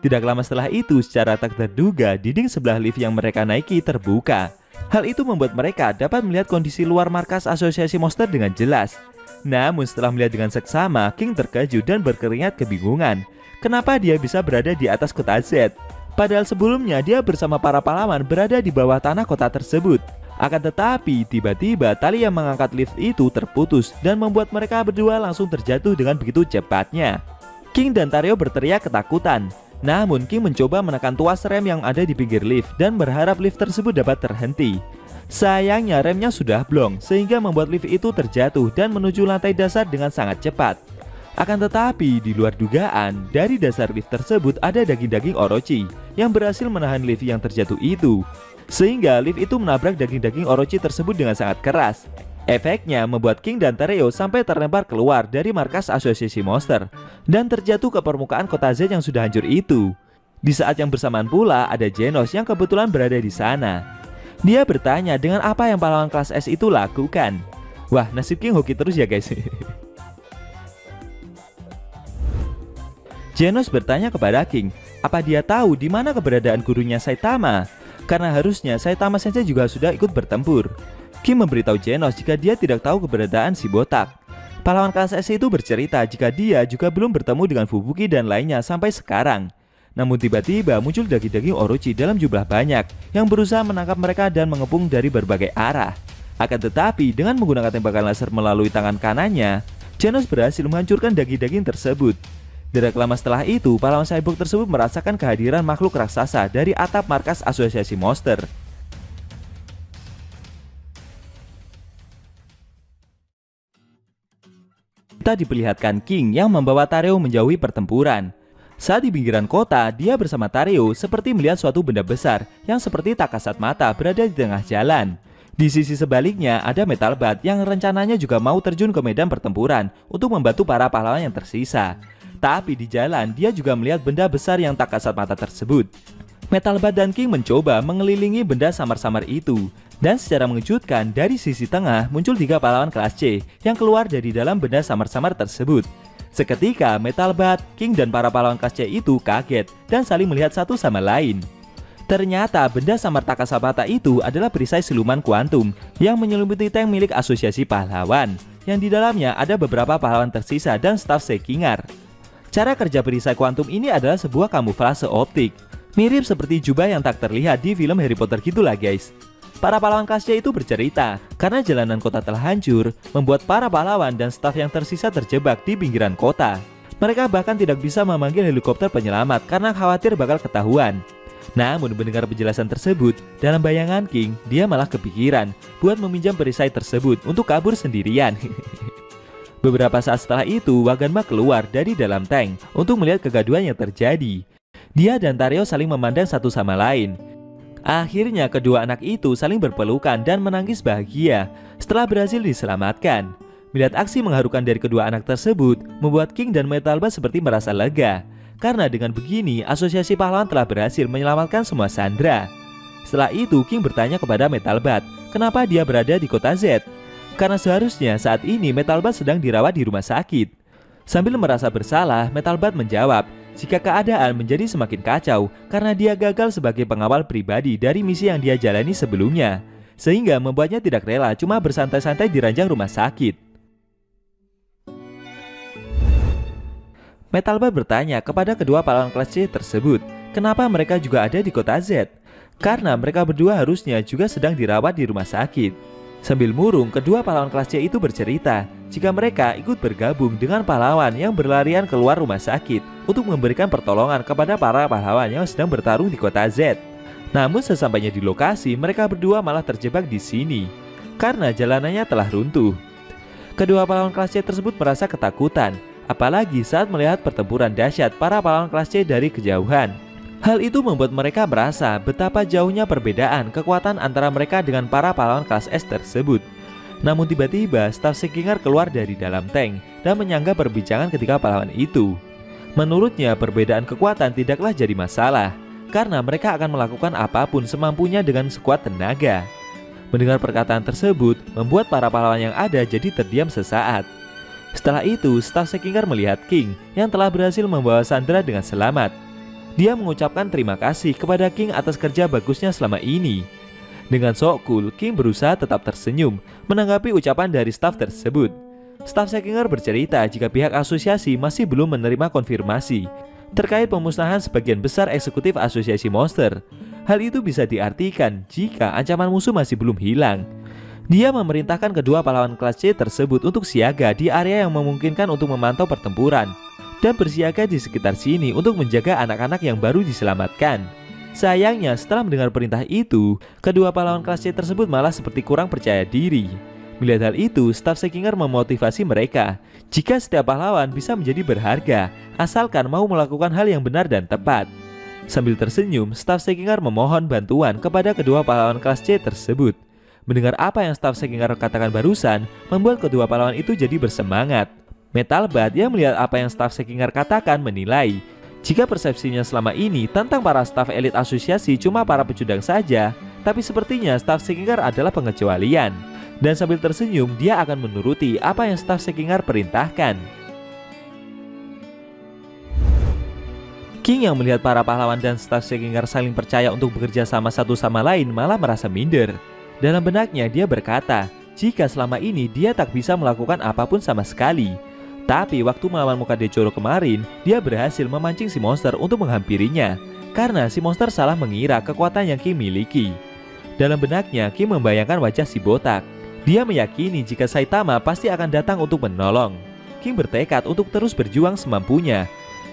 Tidak lama setelah itu, secara tak terduga, dinding sebelah lift yang mereka naiki terbuka. Hal itu membuat mereka dapat melihat kondisi luar markas Asosiasi Monster dengan jelas. Namun setelah melihat dengan seksama, King terkejut dan berkeringat kebingungan. Kenapa dia bisa berada di atas kota Z? Padahal sebelumnya dia bersama para pahlawan berada di bawah tanah kota tersebut. Akan tetapi, tiba-tiba tali yang mengangkat lift itu terputus dan membuat mereka berdua langsung terjatuh dengan begitu cepatnya. King dan Tario berteriak ketakutan. Namun King mencoba menekan tuas rem yang ada di pinggir lift dan berharap lift tersebut dapat terhenti. Sayangnya remnya sudah blong sehingga membuat lift itu terjatuh dan menuju lantai dasar dengan sangat cepat. Akan tetapi di luar dugaan, dari dasar lift tersebut ada daging-daging Orochi yang berhasil menahan lift yang terjatuh itu. Sehingga lift itu menabrak daging-daging Orochi tersebut dengan sangat keras. Efeknya membuat King dan Tario sampai terlempar keluar dari markas Asosiasi Monster dan terjatuh ke permukaan kota Z yang sudah hancur itu. Di saat yang bersamaan pula ada Genos yang kebetulan berada di sana. Dia bertanya dengan apa yang pahlawan kelas S itu lakukan. Wah, nasib King hoki terus ya guys. Genos bertanya kepada King, apa dia tahu di mana keberadaan gurunya Saitama? Karena harusnya Saitama Sensei juga sudah ikut bertempur. King memberitahu Genos jika dia tidak tahu keberadaan si botak. Pahlawan kelas S itu bercerita jika dia juga belum bertemu dengan Fubuki dan lainnya sampai sekarang. Namun tiba-tiba muncul daging-daging Orochi dalam jumlah banyak yang berusaha menangkap mereka dan mengepung dari berbagai arah. Akan tetapi dengan menggunakan tembakan laser melalui tangan kanannya, Genos berhasil menghancurkan daging-daging tersebut. Tidak lama setelah itu, pahlawan cyborg tersebut merasakan kehadiran makhluk raksasa dari atap markas Asosiasi Monster. Kita diperlihatkan King yang membawa Tario menjauhi pertempuran. Saat di pinggiran kota, dia bersama Tario seperti melihat suatu benda besar yang seperti tak kasat mata berada di tengah jalan. Di sisi sebaliknya ada Metal Bat yang rencananya juga mau terjun ke medan pertempuran untuk membantu para pahlawan yang tersisa. Tapi di jalan dia juga melihat benda besar yang tak kasat mata tersebut. Metal Bat dan King mencoba mengelilingi benda samar-samar itu. Dan secara mengejutkan, dari sisi tengah muncul 3 pahlawan kelas C yang keluar dari dalam benda samar-samar tersebut. Seketika, Metal Bat, King, dan para pahlawan kelas C itu kaget dan saling melihat satu sama lain. Ternyata benda samar tak kasat mata itu adalah perisai siluman kuantum yang menyelimuti tank milik Asosiasi Pahlawan, yang di dalamnya ada beberapa pahlawan tersisa dan staf Sekingar. Cara kerja perisai kuantum ini adalah sebuah kamuflase optik, mirip seperti jubah yang tak terlihat di film Harry Potter gitulah guys. Para pahlawan kelas C itu bercerita, karena jalanan kota telah hancur, membuat para pahlawan dan staf yang tersisa terjebak di pinggiran kota. Mereka bahkan tidak bisa memanggil helikopter penyelamat karena khawatir bakal ketahuan. Namun mendengar penjelasan tersebut, dalam bayangan King, dia malah kepikiran buat meminjam perisai tersebut untuk kabur sendirian. Beberapa saat setelah itu, Waganma keluar dari dalam tank untuk melihat kegaduhan yang terjadi. Dia dan Tario saling memandang satu sama lain. Akhirnya kedua anak itu saling berpelukan dan menangis bahagia setelah berhasil diselamatkan. Melihat aksi mengharukan dari kedua anak tersebut membuat King dan Metal Bat seperti merasa lega. Karena dengan begini Asosiasi Pahlawan telah berhasil menyelamatkan semua sandera. Setelah itu King bertanya kepada Metal Bat kenapa dia berada di kota Z. Karena seharusnya saat ini Metal Bat sedang dirawat di rumah sakit. Sambil merasa bersalah, Metal Bat menjawab jika keadaan menjadi semakin kacau karena dia gagal sebagai pengawal pribadi dari misi yang dia jalani sebelumnya, sehingga membuatnya tidak rela cuma bersantai-santai di ranjang rumah sakit. Metal Bat bertanya kepada kedua pahlawan kelas C tersebut, kenapa mereka juga ada di kota Z? Karena mereka berdua harusnya juga sedang dirawat di rumah sakit. Sambil murung, kedua pahlawan kelas C itu bercerita jika mereka ikut bergabung dengan pahlawan yang berlarian keluar rumah sakit untuk memberikan pertolongan kepada para pahlawan yang sedang bertarung di kota Z. Namun sesampainya di lokasi, mereka berdua malah terjebak di sini karena jalanannya telah runtuh. Kedua pahlawan kelas C tersebut merasa ketakutan, apalagi saat melihat pertempuran dahsyat para pahlawan kelas C dari kejauhan. Hal itu membuat mereka merasa betapa jauhnya perbedaan kekuatan antara mereka dengan para pahlawan kelas S tersebut. Namun tiba-tiba staf Sekingar keluar dari dalam tank dan menyanggah perbincangan ketiga pahlawan itu. Menurutnya perbedaan kekuatan tidaklah jadi masalah, karena mereka akan melakukan apapun semampunya dengan sekuat tenaga. Mendengar perkataan tersebut membuat para pahlawan yang ada jadi terdiam sesaat. Setelah itu staf Sekingar melihat King yang telah berhasil membawa sandera dengan selamat. Dia mengucapkan terima kasih kepada King atas kerja bagusnya selama ini. Dengan sok cool, King berusaha tetap tersenyum menanggapi ucapan dari staf tersebut. Staf Sekinger bercerita jika pihak asosiasi masih belum menerima konfirmasi terkait pemusnahan sebagian besar eksekutif asosiasi monster. Hal itu bisa diartikan jika ancaman musuh masih belum hilang. Dia memerintahkan kedua pahlawan kelas C tersebut untuk siaga di area yang memungkinkan untuk memantau pertempuran dan bersiaga di sekitar sini untuk menjaga anak-anak yang baru diselamatkan. Sayangnya setelah mendengar perintah itu, kedua pahlawan kelas C tersebut malah seperti kurang percaya diri. Melihat hal itu, staf Sekinger memotivasi mereka jika setiap pahlawan bisa menjadi berharga asalkan mau melakukan hal yang benar dan tepat. Sambil tersenyum, staf Sekinger memohon bantuan kepada kedua pahlawan kelas C tersebut. Mendengar apa yang staf Sekinger katakan barusan, membuat kedua pahlawan itu jadi bersemangat. Metalbat yang melihat apa yang staf Sekinger katakan menilai jika persepsinya selama ini tentang para staf elit asosiasi cuma para pecundang saja, tapi sepertinya staf Sekinger adalah pengecualian. Dan sambil tersenyum, dia akan menuruti apa yang staf Sekinger perintahkan. King yang melihat para pahlawan dan staf Sekinger saling percaya untuk bekerja sama satu sama lain malah merasa minder. Dalam benaknya dia berkata, jika selama ini dia tak bisa melakukan apapun sama sekali. Tapi waktu melawan Mukadechoro kemarin, dia berhasil memancing si monster untuk menghampirinya karena si monster salah mengira kekuatan yang King miliki. Dalam benaknya, King membayangkan wajah si botak. Dia meyakini jika Saitama pasti akan datang untuk menolong. King bertekad untuk terus berjuang semampunya,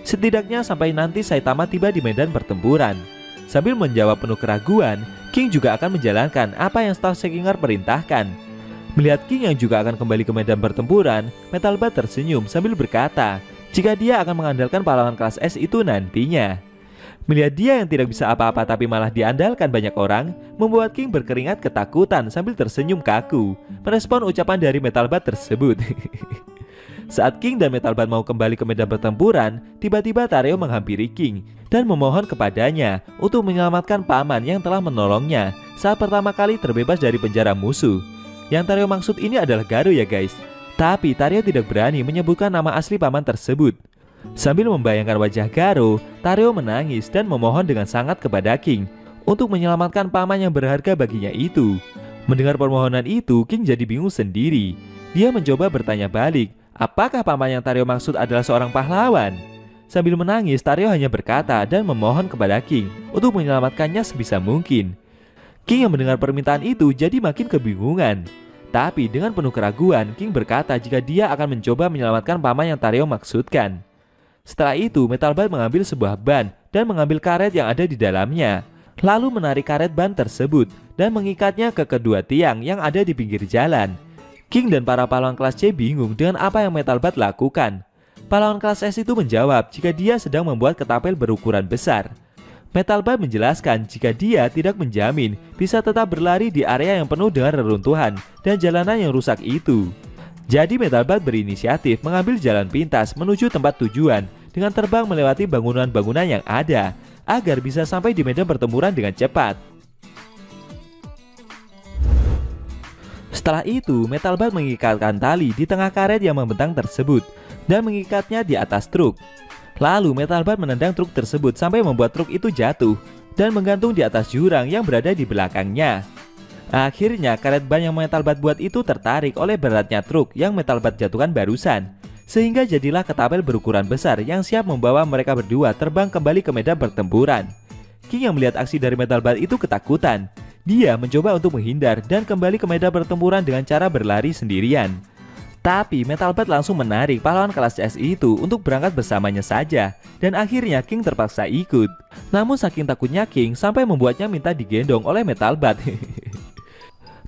setidaknya sampai nanti Saitama tiba di medan pertempuran. Sambil menjawab penuh keraguan, King juga akan menjalankan apa yang staf Sekinger perintahkan. Melihat King yang juga akan kembali ke medan pertempuran, Metalbat tersenyum sambil berkata jika dia akan mengandalkan pahlawan kelas S itu nantinya. Melihat dia yang tidak bisa apa-apa tapi malah diandalkan banyak orang, membuat King berkeringat ketakutan sambil tersenyum kaku merespon ucapan dari Metalbat tersebut. Saat King dan Metalbat mau kembali ke medan pertempuran, tiba-tiba Tareo menghampiri King dan memohon kepadanya untuk menyelamatkan paman yang telah menolongnya saat pertama kali terbebas dari penjara musuh. Yang Tareo maksud ini adalah Garo ya guys. Tapi Tareo tidak berani menyebutkan nama asli paman tersebut. Sambil membayangkan wajah Garo, Tareo menangis dan memohon dengan sangat kepada King untuk menyelamatkan paman yang berharga baginya itu. Mendengar permohonan itu, King jadi bingung sendiri. Dia mencoba bertanya balik, apakah paman yang Tareo maksud adalah seorang pahlawan? Sambil menangis, Tareo hanya berkata dan memohon kepada King untuk menyelamatkannya sebisa mungkin. King yang mendengar permintaan itu jadi makin kebingungan. Tapi dengan penuh keraguan, King berkata jika dia akan mencoba menyelamatkan paman yang Tareo maksudkan. Setelah itu, Metalbat mengambil sebuah ban dan mengambil karet yang ada di dalamnya. Lalu menarik karet ban tersebut dan mengikatnya ke kedua tiang yang ada di pinggir jalan. King dan para pahlawan kelas C bingung dengan apa yang Metalbat lakukan. Pahlawan kelas S itu menjawab jika dia sedang membuat ketapel berukuran besar. Metalbat menjelaskan jika dia tidak menjamin bisa tetap berlari di area yang penuh dengan reruntuhan dan jalanan yang rusak itu. Jadi Metalbat berinisiatif mengambil jalan pintas menuju tempat tujuan dengan terbang melewati bangunan-bangunan yang ada agar bisa sampai di medan pertempuran dengan cepat. Setelah itu, Metalbat mengikatkan tali di tengah karet yang membentang tersebut dan mengikatnya di atas truk. Lalu Metalbat menendang truk tersebut sampai membuat truk itu jatuh dan menggantung di atas jurang yang berada di belakangnya. Akhirnya karet ban yang Metalbat buat itu tertarik oleh beratnya truk yang Metalbat jatuhkan barusan, sehingga jadilah ketapel berukuran besar yang siap membawa mereka berdua terbang kembali ke medan pertempuran. King yang melihat aksi dari Metalbat itu ketakutan. Dia mencoba untuk menghindar dan kembali ke medan pertempuran dengan cara berlari sendirian. Tapi Metalbat langsung menarik pahlawan kelas S itu untuk berangkat bersamanya saja, dan akhirnya King terpaksa ikut. Namun saking takutnya King sampai membuatnya minta digendong oleh Metalbat.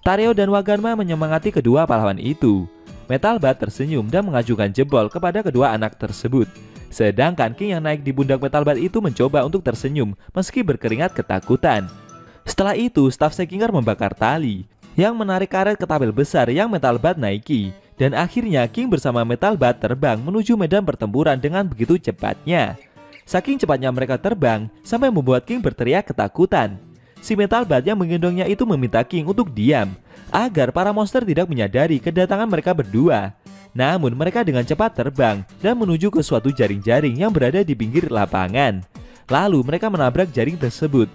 Tareo dan Waganma menyemangati kedua pahlawan itu. Metalbat tersenyum dan mengajukan jempol kepada kedua anak tersebut. Sedangkan King yang naik di pundak Metalbat itu mencoba untuk tersenyum meski berkeringat ketakutan. Setelah itu, staf Sekinger membakar tali yang menarik karet ketapel besar yang Metalbat naiki. Dan akhirnya King bersama Metalbat terbang menuju medan pertempuran dengan begitu cepatnya. Saking cepatnya mereka terbang sampai membuat King berteriak ketakutan. Si Metalbat yang menggendongnya itu meminta King untuk diam agar para monster tidak menyadari kedatangan mereka berdua. Namun mereka dengan cepat terbang dan menuju ke suatu jaring-jaring yang berada di pinggir lapangan. Lalu mereka menabrak jaring tersebut.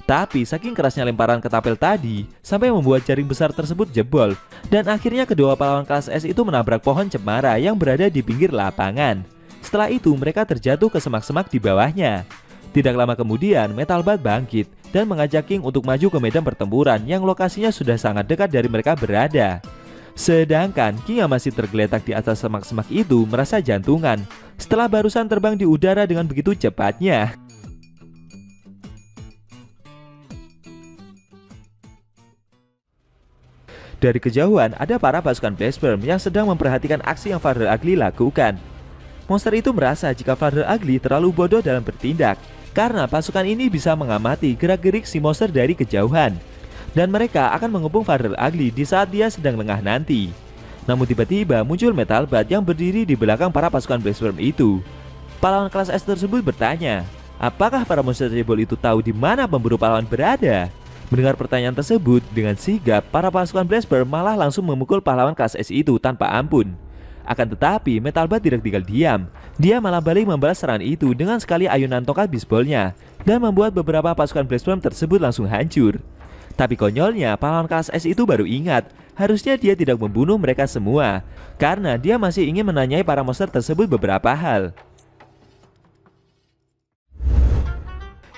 Tapi saking kerasnya lemparan ketapel tadi, sampai membuat jaring besar tersebut jebol. Dan akhirnya kedua pahlawan kelas S itu menabrak pohon cemara yang berada di pinggir lapangan. Setelah itu mereka terjatuh ke semak-semak di bawahnya. Tidak lama kemudian Metal Bat bangkit dan mengajak King untuk maju ke medan pertempuran yang lokasinya sudah sangat dekat dari mereka berada. Sedangkan King yang masih tergeletak di atas semak-semak itu merasa jantungan setelah barusan terbang di udara dengan begitu cepatnya. Dari kejauhan ada para pasukan Black Sperm yang sedang memperhatikan aksi yang Father Ugly lakukan. Monster itu merasa jika Father Ugly terlalu bodoh dalam bertindak, karena pasukan ini bisa mengamati gerak-gerik si monster dari kejauhan. Dan mereka akan mengepung Father Ugly di saat dia sedang lengah nanti. Namun tiba-tiba muncul Metal Bat yang berdiri di belakang para pasukan Black Sperm itu. Pahlawan kelas S tersebut bertanya, apakah para monster cebol itu tahu di mana pemburu pahlawan berada? Mendengar pertanyaan tersebut, dengan sigap para pasukan Black Sperm malah langsung memukul pahlawan kelas S itu tanpa ampun. Akan tetapi Metal Bat tidak tinggal diam. Dia malah balik membalas serangan itu dengan sekali ayunan tongkat bisbolnya dan membuat beberapa pasukan Black Sperm tersebut langsung hancur. Tapi konyolnya pahlawan kelas S itu baru ingat, harusnya dia tidak membunuh mereka semua, karena dia masih ingin menanyai para monster tersebut beberapa hal.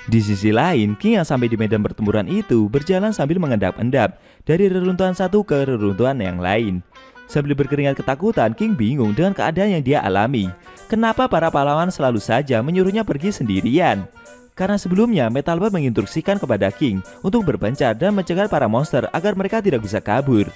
Di sisi lain, King yang sampai di medan pertempuran itu berjalan sambil mengendap-endap dari reruntuhan satu ke reruntuhan yang lain. Sambil berkeringat ketakutan, King bingung dengan keadaan yang dia alami. Kenapa para pahlawan selalu saja menyuruhnya pergi sendirian? Karena sebelumnya Metal Bat menginstruksikan kepada King untuk berpencar dan mencegah para monster agar mereka tidak bisa kabur.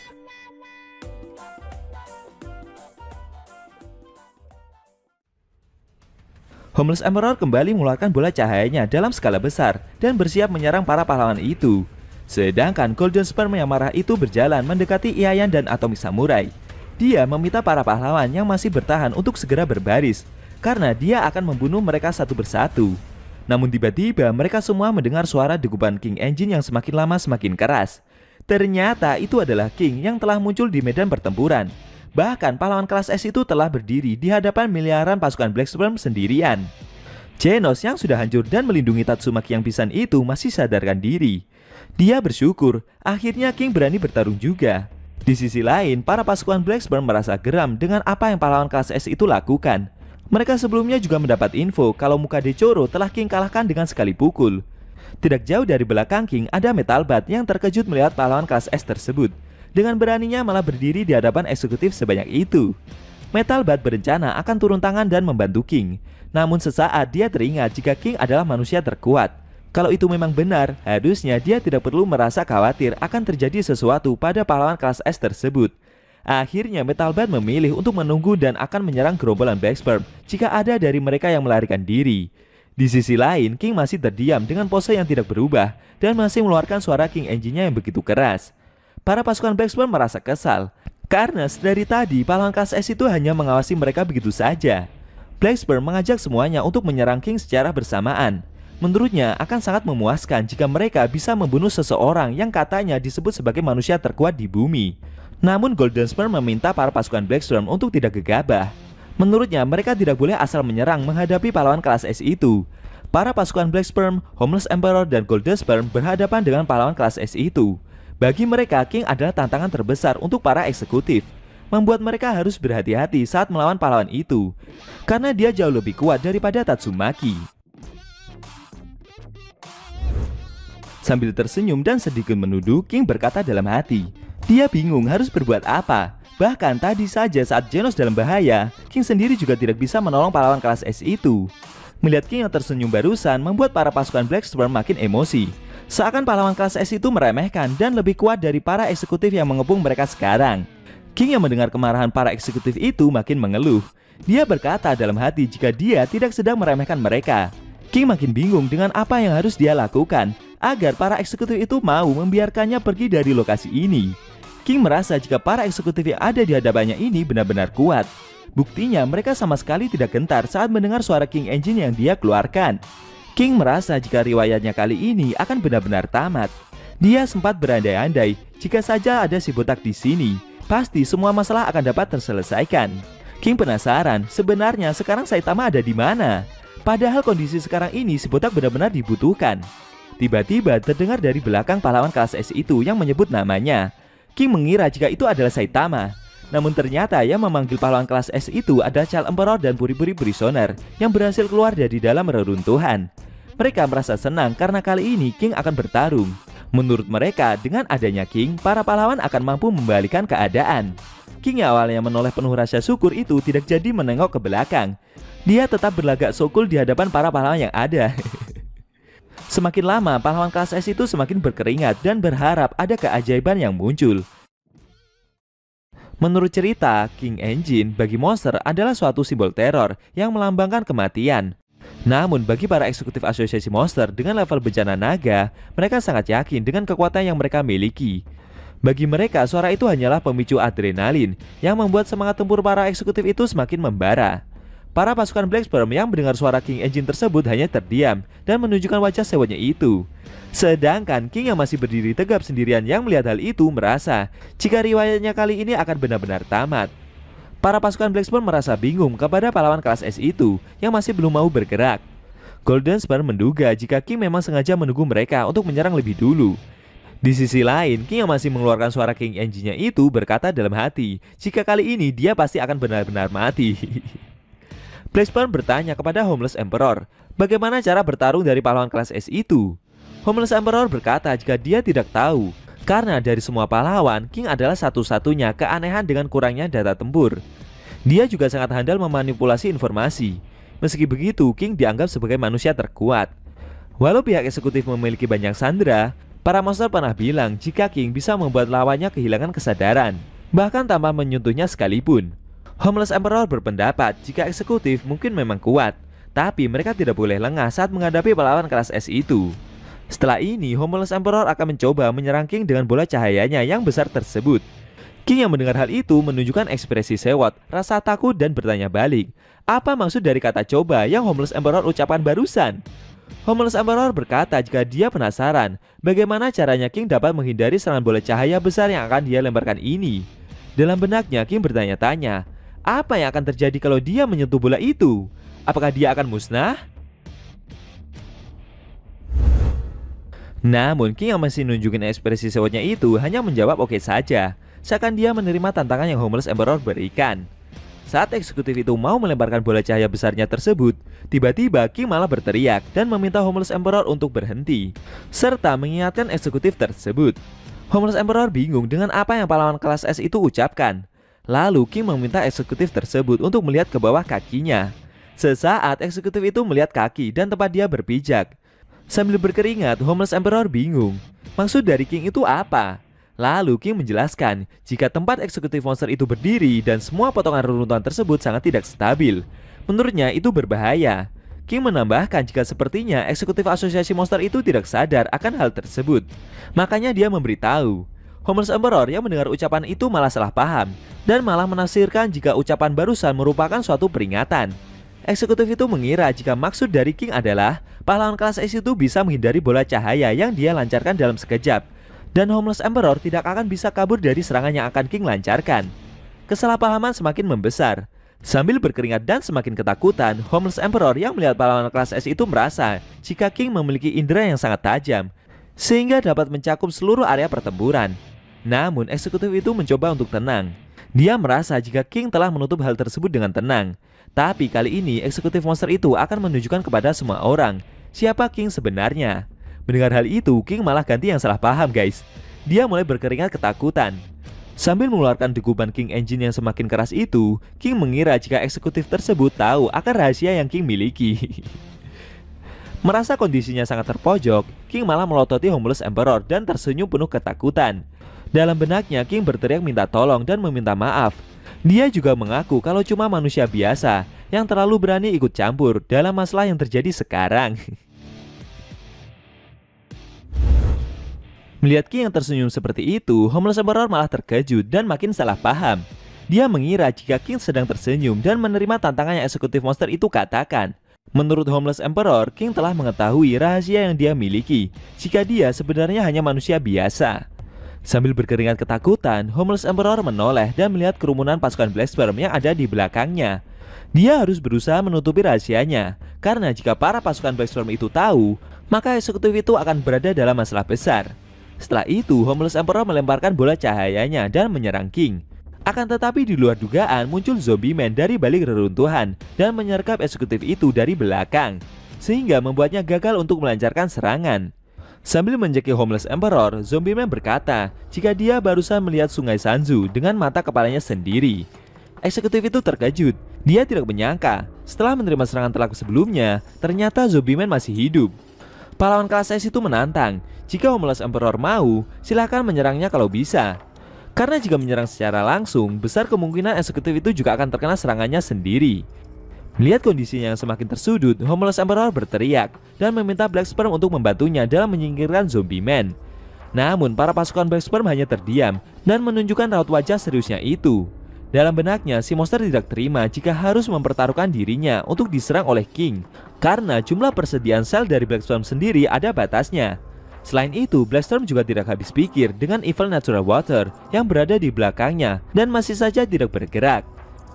Homeless Emperor kembali mengeluarkan bola cahayanya dalam skala besar dan bersiap menyerang para pahlawan itu. Sedangkan Golden Sperm yang marah itu berjalan mendekati Iayan dan Atomic Samurai. Dia meminta para pahlawan yang masih bertahan untuk segera berbaris, karena dia akan membunuh mereka satu persatu. Namun tiba-tiba mereka semua mendengar suara degupan King Engine yang semakin lama semakin keras. Ternyata itu adalah King yang telah muncul di medan pertempuran. Bahkan pahlawan kelas S itu telah berdiri di hadapan miliaran pasukan Black Sperm sendirian. Genos yang sudah hancur dan melindungi Tatsumaki yang pisan itu masih sadarkan diri. Dia bersyukur akhirnya King berani bertarung juga. Di sisi lain, para pasukan Black Sperm merasa geram dengan apa yang pahlawan kelas S itu lakukan. Mereka sebelumnya juga mendapat info kalau Mukade Choro telah King kalahkan dengan sekali pukul. Tidak jauh dari belakang King ada Metal Bat yang terkejut melihat pahlawan kelas S tersebut. Dengan beraninya malah berdiri di hadapan eksekutif sebanyak itu. Metal Bat berencana akan turun tangan dan membantu King. Namun sesaat dia teringat jika King adalah manusia terkuat. Kalau itu memang benar, harusnya dia tidak perlu merasa khawatir akan terjadi sesuatu pada pahlawan kelas S tersebut. Akhirnya Metal Bat memilih untuk menunggu dan akan menyerang gerombolan Black Sperm jika ada dari mereka yang melarikan diri. Di sisi lain, King masih terdiam dengan pose yang tidak berubah dan masih mengeluarkan suara King Engine-nya yang begitu keras. Para pasukan Black Sperm merasa kesal, karena dari tadi pahlawan kelas S itu hanya mengawasi mereka begitu saja. Black Sperm mengajak semuanya untuk menyerang King secara bersamaan. Menurutnya akan sangat memuaskan jika mereka bisa membunuh seseorang yang katanya disebut sebagai manusia terkuat di bumi. Namun Golden Sperm meminta para pasukan Black Sperm untuk tidak gegabah. Menurutnya mereka tidak boleh asal menyerang menghadapi pahlawan kelas S itu. Para pasukan Black Sperm, Homeless Emperor, dan Golden Sperm berhadapan dengan pahlawan kelas S itu. Bagi mereka, King adalah tantangan terbesar untuk para eksekutif, membuat mereka harus berhati-hati saat melawan pahlawan itu, karena dia jauh lebih kuat daripada Tatsumaki. Sambil tersenyum dan sedikit menuduh, King berkata dalam hati, dia bingung harus berbuat apa. Bahkan tadi saja saat Genos dalam bahaya, King sendiri juga tidak bisa menolong pahlawan kelas S itu. Melihat King yang tersenyum barusan membuat para pasukan Black Sperm makin emosi. Seakan pahlawan kelas S itu meremehkan dan lebih kuat dari para eksekutif yang mengepung mereka sekarang. King yang mendengar kemarahan para eksekutif itu makin mengeluh. Dia berkata dalam hati jika dia tidak sedang meremehkan mereka. King makin bingung dengan apa yang harus dia lakukan agar para eksekutif itu mau membiarkannya pergi dari lokasi ini. King merasa jika para eksekutif yang ada di hadapannya ini benar-benar kuat. Buktinya mereka sama sekali tidak gentar saat mendengar suara King Engine yang dia keluarkan. King merasa jika riwayatnya kali ini akan benar-benar tamat. Dia sempat berandai-andai jika saja ada si botak di sini, pasti semua masalah akan dapat terselesaikan. King penasaran sebenarnya sekarang Saitama ada di mana. Padahal kondisi sekarang ini si botak benar-benar dibutuhkan. Tiba-tiba terdengar dari belakang pahlawan kelas S itu yang menyebut namanya. King mengira jika itu adalah Saitama. Namun ternyata yang memanggil pahlawan kelas S itu adalah Child Emperor dan puri-puri prisoner yang berhasil keluar dari dalam reruntuhan. Mereka merasa senang karena kali ini King akan bertarung. Menurut mereka, dengan adanya King, para pahlawan akan mampu membalikan keadaan. King yang awalnya menoleh penuh rasa syukur itu tidak jadi menengok ke belakang. Dia tetap berlagak sokul di hadapan para pahlawan yang ada. Semakin lama, pahlawan kelas S itu semakin berkeringat dan berharap ada keajaiban yang muncul. Menurut cerita, King Engine bagi monster adalah suatu simbol teror yang melambangkan kematian. Namun bagi para eksekutif asosiasi monster dengan level bencana naga, mereka sangat yakin dengan kekuatan yang mereka miliki. Bagi mereka, suara itu hanyalah pemicu adrenalin yang membuat semangat tempur para eksekutif itu semakin membara. Para pasukan Black Sperm yang mendengar suara King Engine tersebut hanya terdiam dan menunjukkan wajah sewanya itu. Sedangkan King yang masih berdiri tegap sendirian yang melihat hal itu merasa jika riwayatnya kali ini akan benar-benar tamat. Para pasukan Black Sperm merasa bingung kepada pahlawan kelas S itu yang masih belum mau bergerak. Golden Sperm menduga jika King memang sengaja menunggu mereka untuk menyerang lebih dulu. Di sisi lain, King yang masih mengeluarkan suara King Engine-nya itu berkata dalam hati jika kali ini dia pasti akan benar-benar mati. Black Sperm bertanya kepada Homeless Emperor bagaimana cara bertarung dari pahlawan kelas S itu. Homeless Emperor berkata jika dia tidak tahu, karena dari semua pahlawan, King adalah satu-satunya keanehan dengan kurangnya data tempur. Dia juga sangat handal memanipulasi informasi. Meski begitu, King dianggap sebagai manusia terkuat. Walau pihak eksekutif memiliki banyak sandera, para monster pernah bilang jika King bisa membuat lawannya kehilangan kesadaran, bahkan tanpa menyentuhnya sekalipun. Homeless Emperor berpendapat jika eksekutif mungkin memang kuat, tapi mereka tidak boleh lengah saat menghadapi pahlawan kelas S itu. Setelah ini, Homeless Emperor akan mencoba menyerang King dengan bola cahayanya yang besar tersebut. King yang mendengar hal itu menunjukkan ekspresi sewot, rasa takut dan bertanya balik. Apa maksud dari kata coba yang Homeless Emperor ucapkan barusan? Homeless Emperor berkata jika dia penasaran bagaimana caranya King dapat menghindari serangan bola cahaya besar yang akan dia lemparkan ini. Dalam benaknya King bertanya-tanya, apa yang akan terjadi kalau dia menyentuh bola itu? Apakah dia akan musnah? Namun King yang masih nunjukin ekspresi sewotnya itu hanya menjawab oke saja, seakan dia menerima tantangan yang Homeless Emperor berikan. Saat eksekutif itu mau melemparkan bola cahaya besarnya tersebut, tiba-tiba King malah berteriak dan meminta Homeless Emperor untuk berhenti, serta mengingatkan eksekutif tersebut. Homeless Emperor bingung dengan apa yang pahlawan kelas S itu ucapkan. Lalu King meminta eksekutif tersebut untuk melihat ke bawah kakinya. Sesaat eksekutif itu melihat kaki dan tempat dia berpijak. Sambil berkeringat, Homeless Emperor bingung. Maksud dari King itu apa? Lalu King menjelaskan jika tempat eksekutif monster itu berdiri dan semua potongan reruntuhan tersebut sangat tidak stabil. Menurutnya itu berbahaya. King menambahkan jika sepertinya eksekutif asosiasi monster itu tidak sadar akan hal tersebut. Makanya dia memberitahu. Homeless Emperor yang mendengar ucapan itu malah salah paham dan malah menafsirkan jika ucapan barusan merupakan suatu peringatan. Eksekutif itu mengira jika maksud dari King adalah pahlawan kelas S itu bisa menghindari bola cahaya yang dia lancarkan dalam sekejap, dan Homeless Emperor tidak akan bisa kabur dari serangan yang akan King lancarkan. Kesalahpahaman semakin membesar. Sambil berkeringat dan semakin ketakutan, Homeless Emperor yang melihat pahlawan kelas S itu merasa jika King memiliki indera yang sangat tajam, sehingga dapat mencakup seluruh area pertempuran. Namun eksekutif itu mencoba untuk tenang. Dia merasa jika King telah menutup hal tersebut dengan tenang. Tapi kali ini eksekutif monster itu akan menunjukkan kepada semua orang siapa King sebenarnya. Mendengar hal itu, King malah ganti yang salah paham guys. Dia mulai berkeringat ketakutan. Sambil mengeluarkan degupan King Engine yang semakin keras itu, King mengira jika eksekutif tersebut tahu akan rahasia yang King miliki. Merasa kondisinya sangat terpojok, King malah melototi Homeless Emperor dan tersenyum penuh ketakutan. Dalam benaknya, King berteriak minta tolong dan meminta maaf. Dia juga mengaku kalau cuma manusia biasa yang terlalu berani ikut campur dalam masalah yang terjadi sekarang. Melihat King yang tersenyum seperti itu, Homeless Emperor malah terkejut dan makin salah paham. Dia mengira jika King sedang tersenyum dan menerima tantangan yang eksekutif monster itu katakan. Menurut Homeless Emperor, King telah mengetahui rahasia yang dia miliki jika dia sebenarnya hanya manusia biasa. Sambil berkeringat ketakutan, Homeless Emperor menoleh dan melihat kerumunan pasukan Black Sperm yang ada di belakangnya. Dia harus berusaha menutupi rahasianya, karena jika para pasukan Black Storm itu tahu, maka eksekutif itu akan berada dalam masalah besar. Setelah itu, Homeless Emperor melemparkan bola cahayanya dan menyerang King. Akan tetapi di luar dugaan muncul Zombie Man dari balik reruntuhan dan menyergap eksekutif itu dari belakang, sehingga membuatnya gagal untuk melancarkan serangan. Sambil menjeki Homeless Emperor, Zombie Man berkata jika dia barusan melihat Sungai Sanzu dengan mata kepalanya sendiri. Eksekutif itu terkejut. Dia tidak menyangka setelah menerima serangan telak sebelumnya, ternyata Zombie Man masih hidup. Pahlawan kelas S itu menantang, jika Homeless Emperor mau, silahkan menyerangnya kalau bisa. Karena jika menyerang secara langsung, besar kemungkinan eksekutif itu juga akan terkena serangannya sendiri. Melihat kondisinya yang semakin tersudut, Homeless Emperor berteriak dan meminta Black Sperm untuk membantunya dalam menyingkirkan Zombie Man. Namun para pasukan Black Sperm hanya terdiam dan menunjukkan raut wajah seriusnya itu. Dalam benaknya, si monster tidak terima jika harus mempertaruhkan dirinya untuk diserang oleh King, karena jumlah persediaan sel dari Black Storm sendiri ada batasnya. Selain itu, Black Storm juga tidak habis pikir dengan Evil Natural Water yang berada di belakangnya dan masih saja tidak bergerak.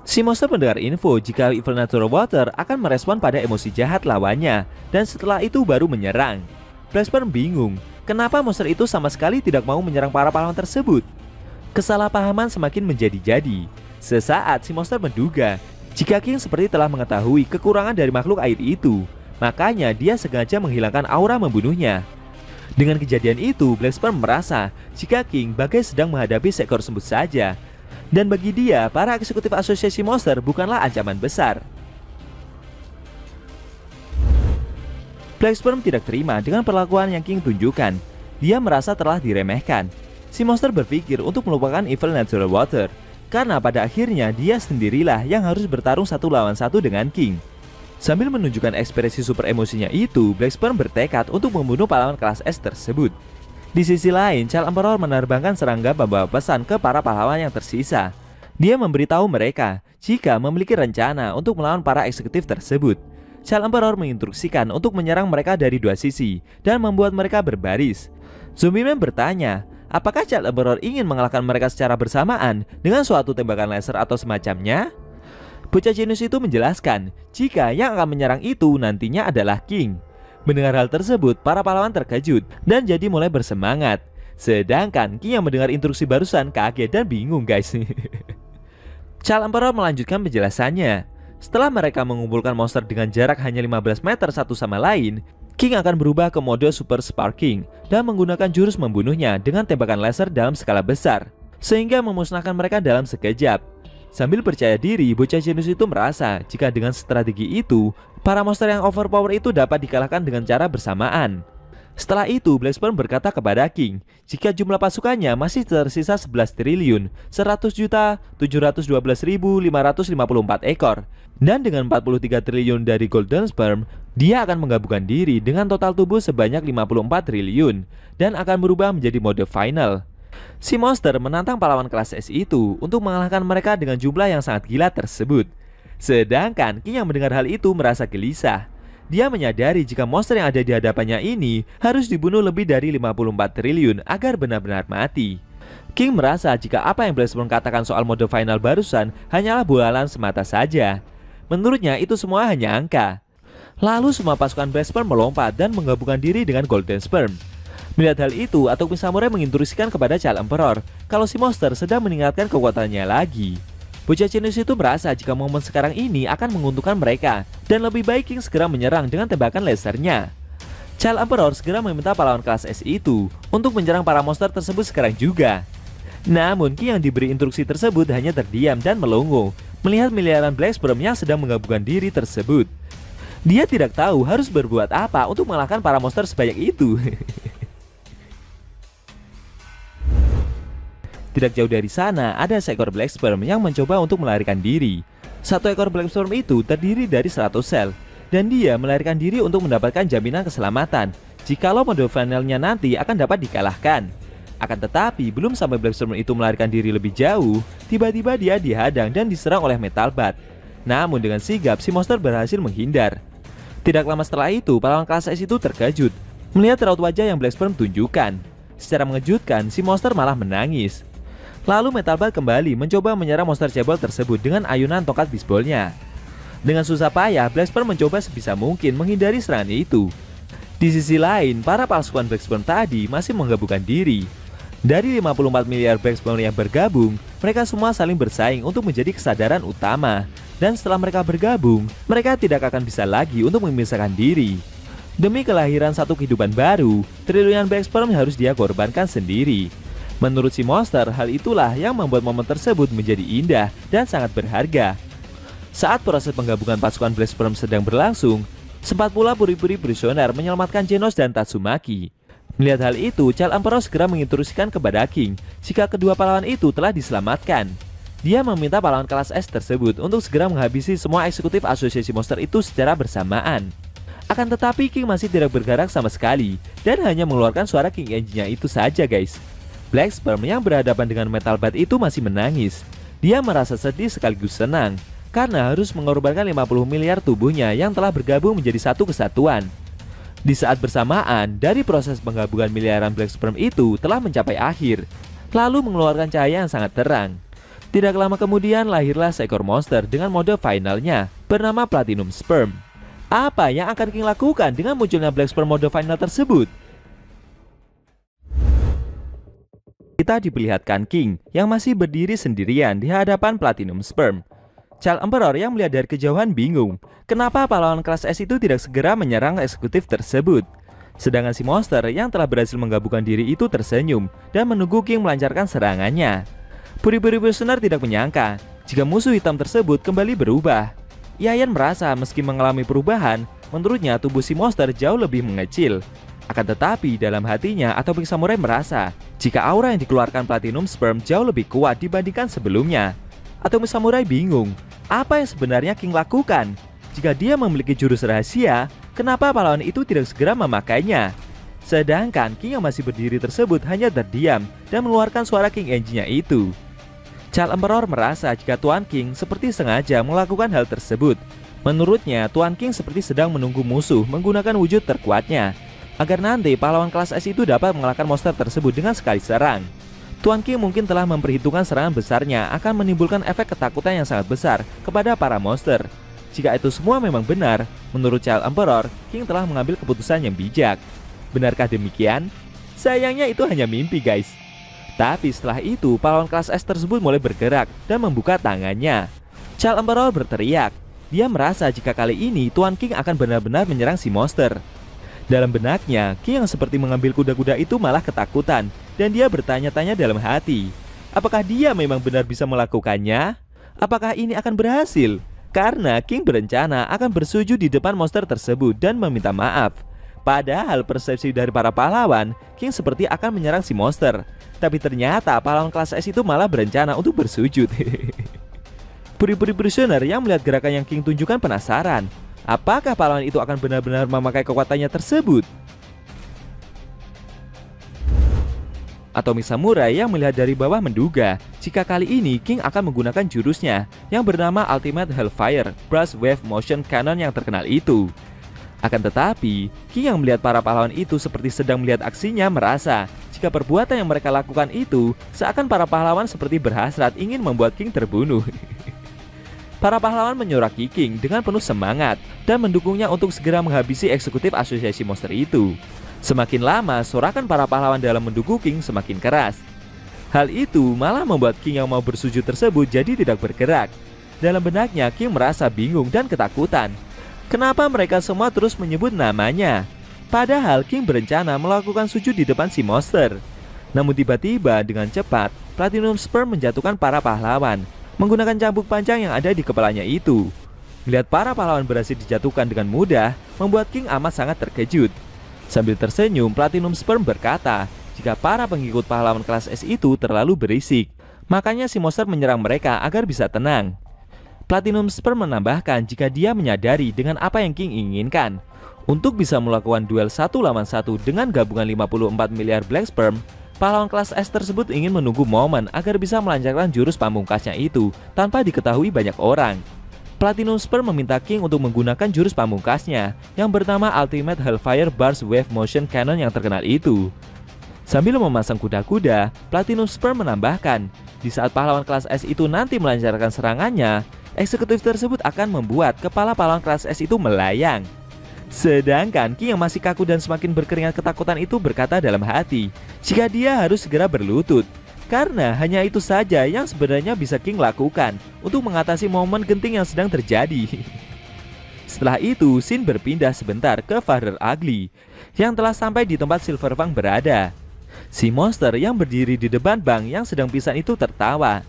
Si monster mendengar info jika Evil Natural Water akan merespon pada emosi jahat lawannya dan setelah itu baru menyerang. Black Storm bingung, kenapa monster itu sama sekali tidak mau menyerang para pahlawan tersebut. Kesalahpahaman semakin menjadi-jadi. Sesaat si monster menduga jika King seperti telah mengetahui kekurangan dari makhluk air itu, makanya dia sengaja menghilangkan aura membunuhnya. Dengan kejadian itu, Black Sperm merasa jika King bagai sedang menghadapi seekor semut saja. Dan bagi dia, para eksekutif asosiasi monster bukanlah ancaman besar. Black Sperm tidak terima dengan perlakuan yang King tunjukkan. Dia merasa telah diremehkan. Si monster berpikir untuk melupakan Evil Natural Water, karena pada akhirnya dia sendirilah yang harus bertarung satu lawan satu dengan King. Sambil menunjukkan ekspresi super emosinya itu, Black Sperm bertekad untuk membunuh pahlawan kelas S tersebut. Di sisi lain, Child Emperor menerbangkan serangga membawa pesan ke para pahlawan yang tersisa. Dia memberitahu mereka jika memiliki rencana untuk melawan para eksekutif tersebut. Child Emperor menginstruksikan untuk menyerang mereka dari dua sisi dan membuat mereka berbaris. Zombie Man bertanya, apakah Child Emperor ingin mengalahkan mereka secara bersamaan dengan suatu tembakan laser atau semacamnya? Bocah jenius itu menjelaskan jika yang akan menyerang itu nantinya adalah King. Mendengar hal tersebut, para pahlawan terkejut dan jadi mulai bersemangat. Sedangkan King yang mendengar instruksi barusan kaget dan bingung guys. Child Emperor melanjutkan penjelasannya. Setelah mereka mengumpulkan monster dengan jarak hanya 15 meter satu sama lain, King akan berubah ke mode Super Sparking dan menggunakan jurus membunuhnya dengan tembakan laser dalam skala besar, sehingga memusnahkan mereka dalam sekejap. Sambil percaya diri, bocah jenius itu merasa jika dengan strategi itu, para monster yang overpower itu dapat dikalahkan dengan cara bersamaan. Setelah itu, Black Sperm berkata kepada King jika jumlah pasukannya masih tersisa 11.712.554 ekor, dan dengan 43 triliun dari Golden Sperm, dia akan menggabungkan diri dengan total tubuh sebanyak 54 triliun dan akan berubah menjadi mode final. Si monster menantang pahlawan kelas S itu untuk mengalahkan mereka dengan jumlah yang sangat gila tersebut. Sedangkan King yang mendengar hal itu merasa gelisah. Dia menyadari jika monster yang ada di hadapannya ini harus dibunuh lebih dari 54 triliun agar benar-benar mati. King merasa jika apa yang Black Sperm katakan soal mode final barusan hanyalah bualan semata saja. Menurutnya itu semua hanya angka. Lalu semua pasukan Black Sperm melompat dan menggabungkan diri dengan Golden Sperm. Melihat hal itu, Atuk Samurai menginstruksikan kepada Child Emperor kalau si monster sedang meningkatkan kekuatannya lagi. Bocah jenius itu merasa jika momen sekarang ini akan menguntungkan mereka dan lebih baik King segera menyerang dengan tembakan lasernya. Child Emperor segera meminta pahlawan kelas S itu untuk menyerang para monster tersebut sekarang juga. Namun King yang diberi instruksi tersebut hanya terdiam dan melongo melihat miliaran Black Sperm yang sedang menggabungkan diri tersebut. Dia tidak tahu harus berbuat apa untuk mengalahkan para monster sebanyak itu. Tidak jauh dari sana, ada seekor Black Sperm yang mencoba untuk melarikan diri. Satu ekor Black Sperm itu terdiri dari 100 sel, dan dia melarikan diri untuk mendapatkan jaminan keselamatan jikalau mode finalnya nanti akan dapat dikalahkan. Akan tetapi, belum sampai Black Sperm itu melarikan diri lebih jauh, tiba-tiba dia dihadang dan diserang oleh Metal Bat. Namun dengan sigap, si monster berhasil menghindar. Tidak lama setelah itu, pahlawan kelas S itu terkejut melihat raut wajah yang Black Sperm tunjukkan. Secara mengejutkan, si monster malah menangis. Lalu Metal Bat kembali mencoba menyerang monster cebol tersebut dengan ayunan tongkat bisbolnya. Dengan susah payah, Black Sperm mencoba sebisa mungkin menghindari serangan itu. Di sisi lain, para pasukan Black Sperm tadi masih menggabungkan diri. Dari 54 miliar Black Sperm yang bergabung, mereka semua saling bersaing untuk menjadi kesadaran utama. Dan setelah mereka bergabung, mereka tidak akan bisa lagi untuk memisahkan diri. Demi kelahiran satu kehidupan baru, triliunan Black Sperm harus dia korbankan sendiri. Menurut si monster, hal itulah yang membuat momen tersebut menjadi indah dan sangat berharga. Saat proses penggabungan pasukan Black Sperm sedang berlangsung, sempat pula puri-puri prisoner menyelamatkan Genos dan Tatsumaki. Melihat hal itu, Child Emperor segera menginstruksikan kepada King jika kedua pahlawan itu telah diselamatkan. Dia meminta pahlawan kelas S tersebut untuk segera menghabisi semua eksekutif asosiasi monster itu secara bersamaan. Akan tetapi King masih tidak bergerak sama sekali dan hanya mengeluarkan suara King Engine-nya itu saja guys. Black Sperm yang berhadapan dengan Metal Bat itu masih menangis. Dia merasa sedih sekaligus senang karena harus mengorbankan 50 miliar tubuhnya yang telah bergabung menjadi satu kesatuan. Di saat bersamaan, dari proses penggabungan miliaran Black Sperm itu telah mencapai akhir, lalu mengeluarkan cahaya yang sangat terang. Tidak lama kemudian lahirlah seekor monster dengan mode finalnya bernama Platinum Sperm. Apa yang akan King lakukan dengan munculnya Black Sperm mode final tersebut? Kita diperlihatkan King yang masih berdiri sendirian di hadapan Platinum Sperm. Child Emperor yang melihat dari kejauhan bingung kenapa pahlawan kelas S itu tidak segera menyerang eksekutif tersebut. Sedangkan si monster yang telah berhasil menggabungkan diri itu tersenyum dan menunggu King melancarkan serangannya. Puri-puri prisoner tidak menyangka jika musuh hitam tersebut kembali berubah. Yayan merasa meski mengalami perubahan, menurutnya tubuh si monster jauh lebih mengecil. Akan tetapi dalam hatinya Atomic Samurai merasa jika aura yang dikeluarkan Platinum Sperm jauh lebih kuat dibandingkan sebelumnya. Atomic Samurai bingung, apa yang sebenarnya King lakukan? Jika dia memiliki jurus rahasia, kenapa pahlawan itu tidak segera memakainya? Sedangkan King yang masih berdiri tersebut hanya terdiam dan mengeluarkan suara King Engine-nya itu. Child Emperor merasa jika Tuan King seperti sengaja melakukan hal tersebut. Menurutnya, Tuan King seperti sedang menunggu musuh menggunakan wujud terkuatnya, agar nanti pahlawan kelas S itu dapat mengalahkan monster tersebut dengan sekali serang. Tuan King mungkin telah memperhitungkan serangan besarnya akan menimbulkan efek ketakutan yang sangat besar kepada para monster. Jika itu semua memang benar, menurut Child Emperor, King telah mengambil keputusan yang bijak. Benarkah demikian? Sayangnya itu hanya mimpi guys. Tapi setelah itu, pahlawan kelas S tersebut mulai bergerak dan membuka tangannya. Child Emperor berteriak. Dia merasa jika kali ini Tuan King akan benar-benar menyerang si monster. Dalam benaknya, King yang seperti mengambil kuda-kuda itu malah ketakutan. Dan dia bertanya-tanya dalam hati, apakah dia memang benar bisa melakukannya? Apakah ini akan berhasil? Karena King berencana akan bersujud di depan monster tersebut dan meminta maaf. Padahal persepsi dari para pahlawan, King seperti akan menyerang si monster. Tapi ternyata pahlawan kelas S itu malah berencana untuk bersujud. Puri-puri prisoner yang melihat gerakan yang King tunjukkan penasaran. Apakah pahlawan itu akan benar-benar memakai kekuatannya tersebut? Atomic Samurai yang melihat dari bawah menduga jika kali ini King akan menggunakan jurusnya yang bernama Ultimate Hellfire Burst Wave Motion Cannon yang terkenal itu. Akan tetapi, King yang melihat para pahlawan itu seperti sedang melihat aksinya merasa jika perbuatan yang mereka lakukan itu seakan para pahlawan seperti berhasrat ingin membuat King terbunuh. Para pahlawan menyoraki King dengan penuh semangat dan mendukungnya untuk segera menghabisi eksekutif asosiasi monster itu. Semakin lama, sorakan para pahlawan dalam mendukung King semakin keras. Hal itu malah membuat King yang mau bersujud tersebut jadi tidak bergerak. Dalam benaknya, King merasa bingung dan ketakutan. Kenapa mereka semua terus menyebut namanya? Padahal King berencana melakukan sujud di depan si monster. Namun tiba-tiba dengan cepat, Platinum Sperm menjatuhkan para pahlawan menggunakan cambuk panjang yang ada di kepalanya itu. Melihat para pahlawan berhasil dijatuhkan dengan mudah, membuat King amat sangat terkejut. Sambil tersenyum, Platinum Sperm berkata jika para pengikut pahlawan kelas S itu terlalu berisik, makanya si monster menyerang mereka agar bisa tenang. Platinum Sperm menambahkan jika dia menyadari dengan apa yang King inginkan. Untuk bisa melakukan duel 1 lawan 1 dengan gabungan 54 miliar Black Sperm, pahlawan kelas S tersebut ingin menunggu momen agar bisa melancarkan jurus pamungkasnya itu tanpa diketahui banyak orang. Platinum Sperm meminta King untuk menggunakan jurus pamungkasnya yang bernama Ultimate Hellfire Burst Wave Motion Cannon yang terkenal itu. Sambil memasang kuda-kuda, Platinum Sperm menambahkan, di saat pahlawan kelas S itu nanti melancarkan serangannya, eksekutif tersebut akan membuat kepala pahlawan kelas S itu melayang. Sedangkan King yang masih kaku dan semakin berkeringat ketakutan itu berkata dalam hati jika dia harus segera berlutut, karena hanya itu saja yang sebenarnya bisa King lakukan untuk mengatasi momen genting yang sedang terjadi. Setelah itu, scene berpindah sebentar ke Father Ugly yang telah sampai di tempat Silverfang berada. Si monster yang berdiri di depan bank yang sedang pingsan itu tertawa.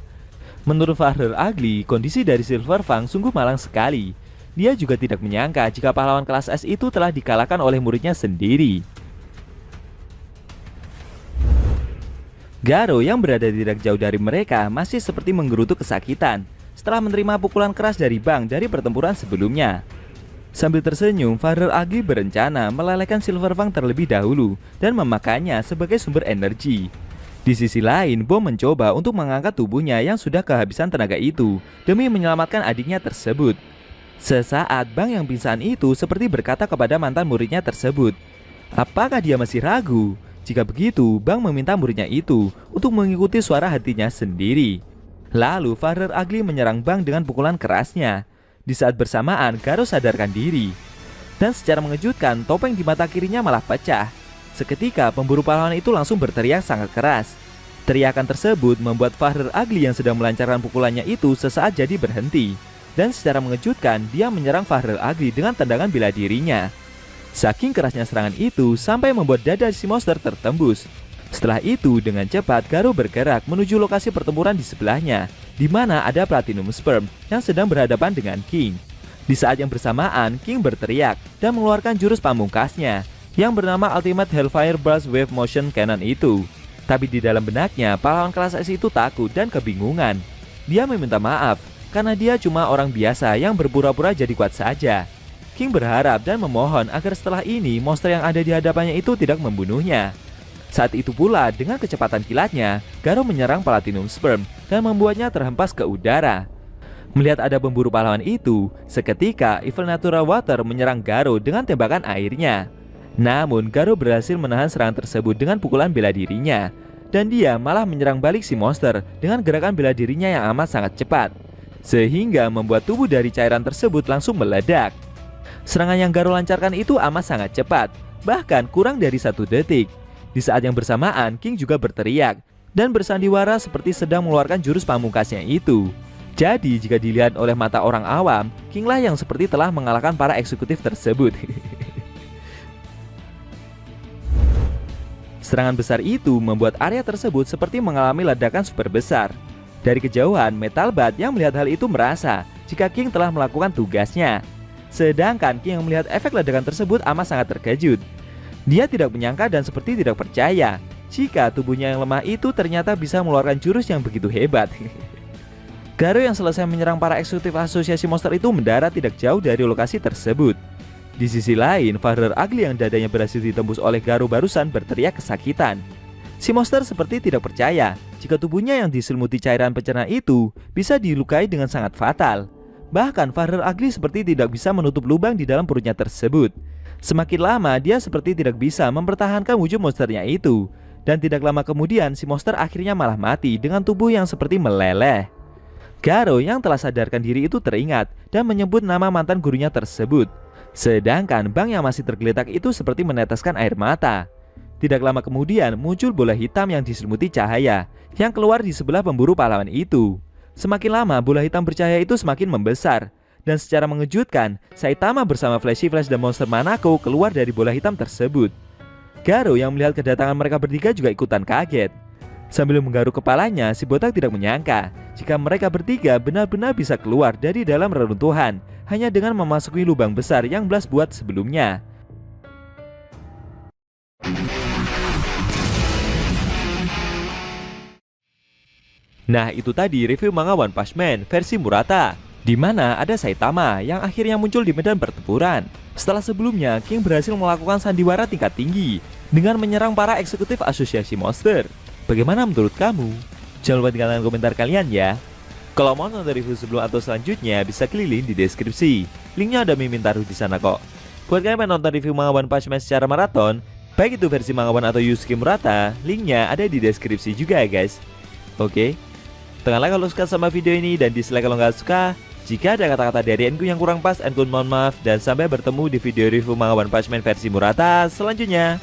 Menurut Father Ugly, kondisi dari Silverfang sungguh malang sekali. Dia juga tidak menyangka jika pahlawan kelas S itu telah dikalahkan oleh muridnya sendiri. Garo yang berada tidak jauh dari mereka masih seperti menggerutu kesakitan setelah menerima pukulan keras dari Bang dari pertempuran sebelumnya. Sambil tersenyum, Father Ugly berencana melelehkan Silverfang terlebih dahulu dan memakannya sebagai sumber energi. Di sisi lain, Bom mencoba untuk mengangkat tubuhnya yang sudah kehabisan tenaga itu demi menyelamatkan adiknya tersebut. Sesaat Bang yang pingsan itu seperti berkata kepada mantan muridnya tersebut, apakah dia masih ragu? Jika begitu, Bang meminta muridnya itu untuk mengikuti suara hatinya sendiri. Lalu Father Ugly menyerang Bang dengan pukulan kerasnya. Di saat bersamaan, Garo sadarkan diri. Dan secara mengejutkan, topeng di mata kirinya malah pecah. Seketika, pemburu pahlawan itu langsung berteriak sangat keras. Teriakan tersebut membuat Father Ugly yang sedang melancarkan pukulannya itu sesaat jadi berhenti. Dan secara mengejutkan, dia menyerang Father Ugly dengan tendangan bela dirinya. Saking kerasnya serangan itu sampai membuat dada si monster tertembus. Setelah itu, dengan cepat Garo bergerak menuju lokasi pertempuran di sebelahnya, di mana ada Platinum Sperm yang sedang berhadapan dengan King. Di saat yang bersamaan, King berteriak dan mengeluarkan jurus pamungkasnya yang bernama Ultimate Hellfire Blast Wave Motion Cannon itu. Tapi di dalam benaknya, pahlawan kelas S itu takut dan kebingungan. Dia meminta maaf karena dia cuma orang biasa yang berpura-pura jadi kuat saja. King berharap dan memohon agar setelah ini monster yang ada di hadapannya itu tidak membunuhnya. Saat itu pula, dengan kecepatan kilatnya, Garo menyerang Platinum Sperm dan membuatnya terhempas ke udara. Melihat ada pemburu pahlawan itu, seketika Evil Natural Water menyerang Garo dengan tembakan airnya. Namun Garo berhasil menahan serangan tersebut dengan pukulan bela dirinya, dan dia malah menyerang balik si monster dengan gerakan bela dirinya yang amat sangat cepat, sehingga membuat tubuh dari cairan tersebut langsung meledak. Serangan yang Garo lancarkan itu amat sangat cepat, bahkan kurang dari 1 detik. Di saat yang bersamaan, King juga berteriak dan bersandiwara seperti sedang mengeluarkan jurus pamungkasnya itu. Jadi jika dilihat oleh mata orang awam, King lah yang seperti telah mengalahkan para eksekutif tersebut. Serangan besar itu membuat area tersebut seperti mengalami ledakan super besar. Dari kejauhan, Metal Bat yang melihat hal itu merasa jika King telah melakukan tugasnya. Sedangkan King yang melihat efek ledakan tersebut amat sangat terkejut. Dia tidak menyangka dan seperti tidak percaya jika tubuhnya yang lemah itu ternyata bisa mengeluarkan jurus yang begitu hebat. Garo yang selesai menyerang para eksekutif asosiasi monster itu mendarat tidak jauh dari lokasi tersebut. Di sisi lain, Father Ugly yang dadanya berhasil ditembus oleh Garo barusan berteriak kesakitan. Si monster seperti tidak percaya jika tubuhnya yang diselimuti cairan pencerna itu bisa dilukai dengan sangat fatal. Bahkan Father Ugly seperti tidak bisa menutup lubang di dalam perutnya tersebut. Semakin lama dia seperti tidak bisa mempertahankan wujud monsternya itu. Dan tidak lama kemudian si monster akhirnya malah mati dengan tubuh yang seperti meleleh. Garo yang telah sadarkan diri itu teringat dan menyebut nama mantan gurunya tersebut. Sedangkan Bang yang masih tergeletak itu seperti meneteskan air mata. Tidak lama kemudian muncul bola hitam yang diselimuti cahaya yang keluar di sebelah pemburu pahlawan itu. Semakin lama bola hitam bercahaya itu semakin membesar. Dan secara mengejutkan, Saitama bersama Flashy Flash dan monster Manako keluar dari bola hitam tersebut. Garo yang melihat kedatangan mereka bertiga juga ikutan kaget. Sambil menggaruk kepalanya, si botak tidak menyangka jika mereka bertiga benar-benar bisa keluar dari dalam reruntuhan hanya dengan memasuki lubang besar yang Blast buat sebelumnya. Nah, itu tadi review manga One Punch Man versi Murata, di mana ada Saitama yang akhirnya muncul di medan pertempuran. Setelah sebelumnya, King berhasil melakukan sandiwara tingkat tinggi dengan menyerang para eksekutif asosiasi monster. Bagaimana menurut kamu? Jangan lupa tinggalkan komentar kalian ya. Kalau mau nonton review sebelum atau selanjutnya, bisa klik link di deskripsi. Linknya ada Mimin taruh di sana kok. Buat kalian yang nonton review manga One Punch Man secara maraton, baik itu versi manga One atau Yusuke Murata, linknya ada di deskripsi juga ya guys. Oke, tekanlah kalau suka sama video ini dan dislike kalau nggak suka. Jika ada kata-kata dari Enku yang kurang pas, Enku mohon maaf, dan sampai bertemu di video review manga One Punch Man versi Murata selanjutnya.